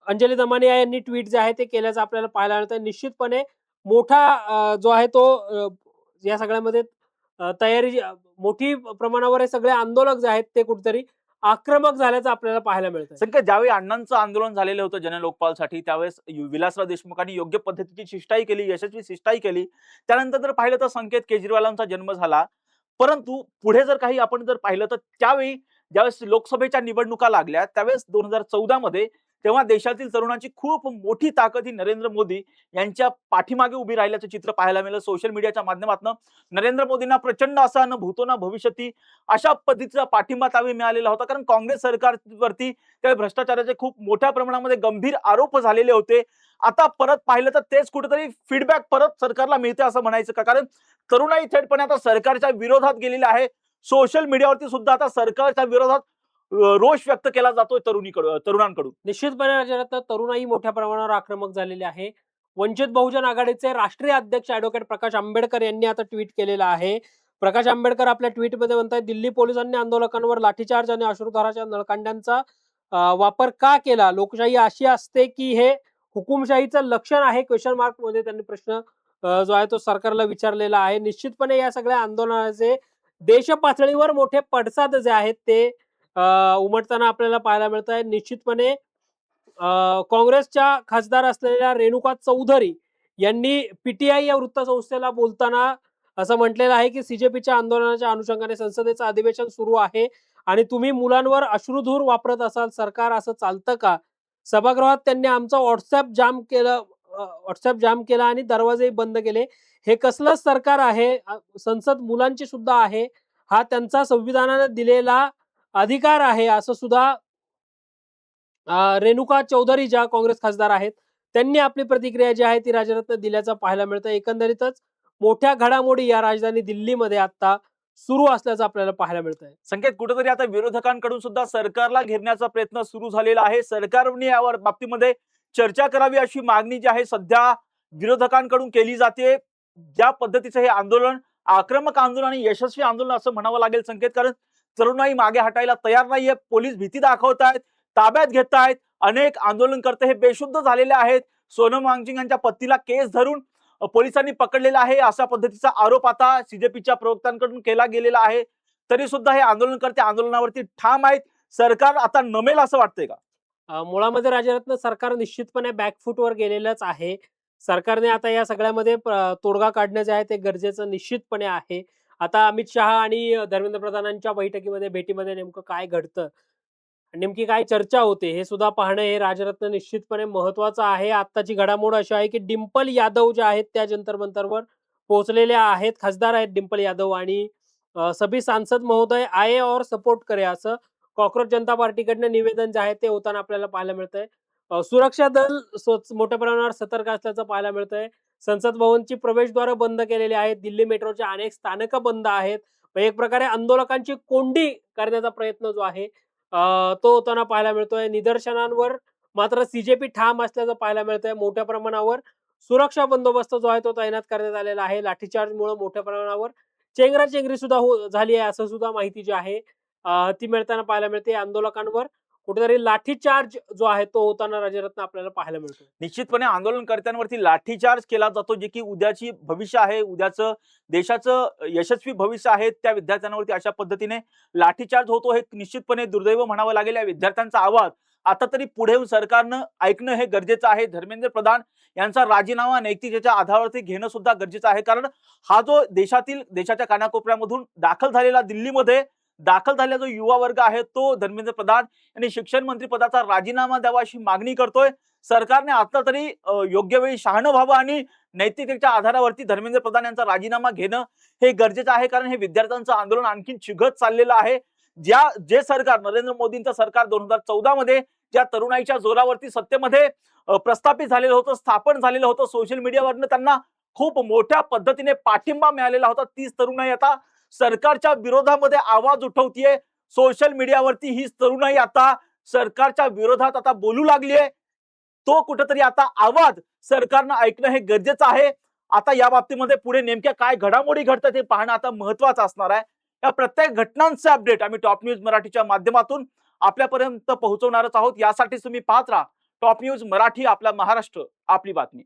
अंजली दमानिया यांनी ट्विट जे आहे ते केल्याचं आपल्याला पाहायला मिळतं. निश्चितपणे मोठा जो आहे तो या सगळ्यामध्ये तयारी मोठी प्रमाणावर हे सगळे आंदोलक जे आहेत ते कुठेतरी आक्रमक झाल्याचं आपल्याला पाहायला मिळतं. संकेत, ज्यावेळी अण्णांचं आंदोलन झालेलं होतं जनलोकपालसाठी, त्यावेळेस विलासराव देशमुखांनी योग्य पद्धतीची शिष्टाई केली, यशस्वी शिष्टाई केली. त्यानंतर जर पाहिलं तर संकेत, केजरीवालांचा जन्म झाला. परंतु पुढे जर काही आपण जर पाहिलं तर त्यावेळी ज्यावेळेस लोकसभेच्या निवडणुका लागल्या, त्यावेळेस 2014 मध्ये, तेव्हा देशातील तरुणांची खूप मोठी ताकद ही नरेंद्र मोदी यांच्या पाठीमागे उभी राहिल्याचं चित्र पाहायला मिळालं. सोशल मीडियाच्या माध्यमातून नरेंद्र मोदींना प्रचंड असा न भूतो ना भविष्यती अशा पद्धतीचा पाठिंबा त्यावेळी मिळालेला होता, कारण काँग्रेस सरकारवरती त्या भ्रष्टाचाराचे खूप मोठ्या प्रमाणामध्ये गंभीर आरोप झालेले होते. आता परत पाहिलं तर तेच कुठेतरी फीडबॅक परत सरकारला मिळते असं म्हणायचं का? कारण तरुणाई थेटपणे आता सरकारच्या विरोधात गेलेला आहे. सोशल मीडियावरती सुद्धा आता सरकारच्या विरोधात रोष व्यक्त केला जातोय तरुणांकडून. निश्चितपणे राजरत्न, तरुणाई मोठ्या प्रमाणावर आक्रमक झालेली आहे. वंचित बहुजन आघाडीचे राष्ट्रीय अध्यक्ष ऍडव्होकेट प्रकाश आंबेडकर यांनी आता ट्विट केलेलं आहे. प्रकाश आंबेडकर आपल्या ट्विटमध्ये म्हणतात, दिल्ली पोलिसांनी आंदोलकांवर लाठीचार्ज आणि अश्रुधाराच्या नळकांड्यांचा वापर का केला? लोकशाही अशी असते की हे हुकुमशाहीचं लक्षण आहे? क्वेशन मार्क मध्ये त्यांनी प्रश्न जो आहे तो सरकारला विचारलेला आहे. निश्चितपणे या सगळ्या आंदोलनाचे देश पातळीवर मोठे पडसाद जे आहेत ते उमटताना आपल्याला पाहायला मिळत आहे. निश्चितपणे काँग्रेसच्या खासदार असलेल्या रेणुका चौधरी यांनी पीटीआय या वृत्तसंस्थेला बोलताना असं म्हटलेलं आहे की सीजेपीच्या आंदोलनाच्या अनुषंगाने संसदेचं अधिवेशन सुरू आहे आणि तुम्ही मुलांवर अश्रुधूर वापरत असाल, सरकार असं चालतं का? सभागृहात त्यांनी आमचा व्हॉट्सअप जाम केला आणि दरवाजेही बंद केले. हे कसलं सरकार आहे? संसद मुलांची सुद्धा आहे. हा त्यांचा संविधानाने दिलेला अधिकार आहे, असं सुद्धा रेणुका चौधरी ज्या काँग्रेस खासदार आहेत, त्यांनी आपली प्रतिक्रिया जी आहे ती राजरत्न दिल्याचं पाहायला मिळतं. एकंदरीतच मोठ्या घडामोडी या राजधानी दिल्लीमध्ये आता सुरू असल्याचं आपल्याला पाहायला मिळतंय. संकेत, कुठेतरी आता विरोधकांकडून सुद्धा सरकारला घेरण्याचा प्रयत्न सुरू झालेला आहे. सरकारने यावर बाबतीमध्ये चर्चा करावी अशी मागणी जी आहे सध्या विरोधकांकडून केली जाते. ज्या पद्धतीचं हे आंदोलन आक्रमक आंदोलन आणि यशस्वी आंदोलन असं म्हणावं लागेल संकेत, कारण तरुणाई मागे हटायला तयार नाहीये. पोलीस भीती दाखवतायत, ताब्यात घेतायत. अनेक आंदोलनकर्ते हे बेशुद्ध झालेले आहेत. सोनम वांगचुक यांच्या पत्नीला केस धरून पोलिसांनी पकडलेला आहे, अशा पद्धतीचा आरोप आता सीजेपीच्या प्रवक्त्यांकडून केला गेलेला आहे. तरी सुद्धा हे आंदोलनकर्ते आंदोलनावरती ठाम आहेत. सरकार आता नमेल असं वाटतंय का? मुळामध्ये राजरत्न सरकार निश्चितपणे बॅकफूटवर गेलेलंच आहे. सरकारने आता या सगळ्यामध्ये तोडगा काढणं जे आहे ते गरजेचं निश्चितपणे आहे. आता अमित शहा आणि धर्मेंद्र प्रधानांच्या बैठकीमध्ये भेटीमध्ये नेमकं काय घडतं? नेमकी काय चर्चा होते हे सुद्धा पाहणं हे राजरत्न निश्चितपणे महत्वाचं आहे. आत्ताची घडामोड अशी आहे की डिंपल यादव ज्या आहेत त्या जंतर मंतरवर पोहोचलेल्या आहेत. खासदार आहेत डिंपल यादव आणि सभी सांसद महोदय आए और सपोर्ट करे असं कॉकरोच जनता पार्टीकडनं निवेदन जे आहे ते होताना आपल्याला पाहायला मिळतंय. सुरक्षा दल मोठ्या प्रमाणावर सतर्क असल्याचं पाहायला मिळतंय. संसद भवनची प्रवेशद्वारं बंद केलेली आहेत. दिल्ली मेट्रोच्या अनेक स्थानकं बंद आहेत. एक प्रकारे आंदोलकांची कोंडी करण्याचा प्रयत्न जो आहे तो होताना पाहायला मिळतोय. निदर्शनांवर मात्र सीजेपी ठाम असल्याचं पाहायला मिळतंय. मोठ्या प्रमाणावर सुरक्षा बंदोबस्त जो आहे तो तैनात करण्यात आलेला आहे. लाठीचार्जमुळे मोठ्या प्रमाणावर चेंगराचेंगरी सुद्धा झाली आहे, असं सुद्धा माहिती जी आहे ती मिळताना पाहायला मिळते. आंदोलकांवर कुठेतरी लाठीचार्ज जो आहे तो होताना राजरत्न आपल्याला पाहायला मिळतो. निश्चितपणे आंदोलनकर्त्यांवरती लाठीचार्ज केला जातो, जे की उद्याची भविष्य आहे, उद्याचं देशाचं यशस्वी भविष्य आहे, त्या विद्यार्थ्यांवरती अशा पद्धतीने लाठीचार्ज होतो. हे निश्चितपणे दुर्दैव म्हणावं लागेल. या विद्यार्थ्यांचा आवाज आता तरी पुढे येऊन सरकारनं ऐकणं हे गरजेचं आहे. धर्मेंद्र प्रधान यांचा राजीनामा नैतिकतेच्या आधारावरती घेणं सुद्धा गरजेचं आहे, कारण हा जो देशाच्या कानाकोपऱ्यामधून दिल्लीमध्ये दाखल झालेला जो युवा वर्ग आहे तो धर्मेंद्र प्रधान यांनी शिक्षण मंत्री पदाचा राजीनामा द्यावा अशी मागणी करतोय. सरकारने आता तरी योग्य वेळी शहाणं व्हावं आणि नैतिकतेच्या आधारावरती धर्मेंद्र प्रधान यांचा राजीनामा घेणं हे गरजेचं आहे, कारण हे विद्यार्थ्यांचं आंदोलन आणखी चिघत चाललेलं आहे. जे सरकार नरेंद्र मोदींचं सरकार 2014 मध्ये ज्या तरुणाईच्या जोरावरती सत्तेमध्ये प्रस्थापित झालेलं होतं, स्थापन झालेलं होतं, सोशल मीडियावरनं त्यांना खूप मोठ्या पद्धतीने पाठिंबा मिळालेला होता, तीच तरुणाई आता सरकारच्या विरोधामध्ये आवाज उठवतीये. सोशल मीडियावरती ही तरुणाई आता सरकारच्या विरोधात आता बोलू लागली आहे. तो कुठेतरी आता आवाज सरकारनं ऐकणं हे गरजेचं आहे. आता या बाबतीमध्ये पुढे नेमक्या काय घडामोडी घडतात हे पाहणं आता महत्वाचं असणार आहे. या प्रत्येक घटनांचे अपडेट आम्ही टॉप न्यूज मराठीच्या माध्यमातून आपल्यापर्यंत पोहोचवणारच आहोत. यासाठी तुम्ही पाहत राहा टॉप न्यूज मराठी, आपला महाराष्ट्र आपली बातमी.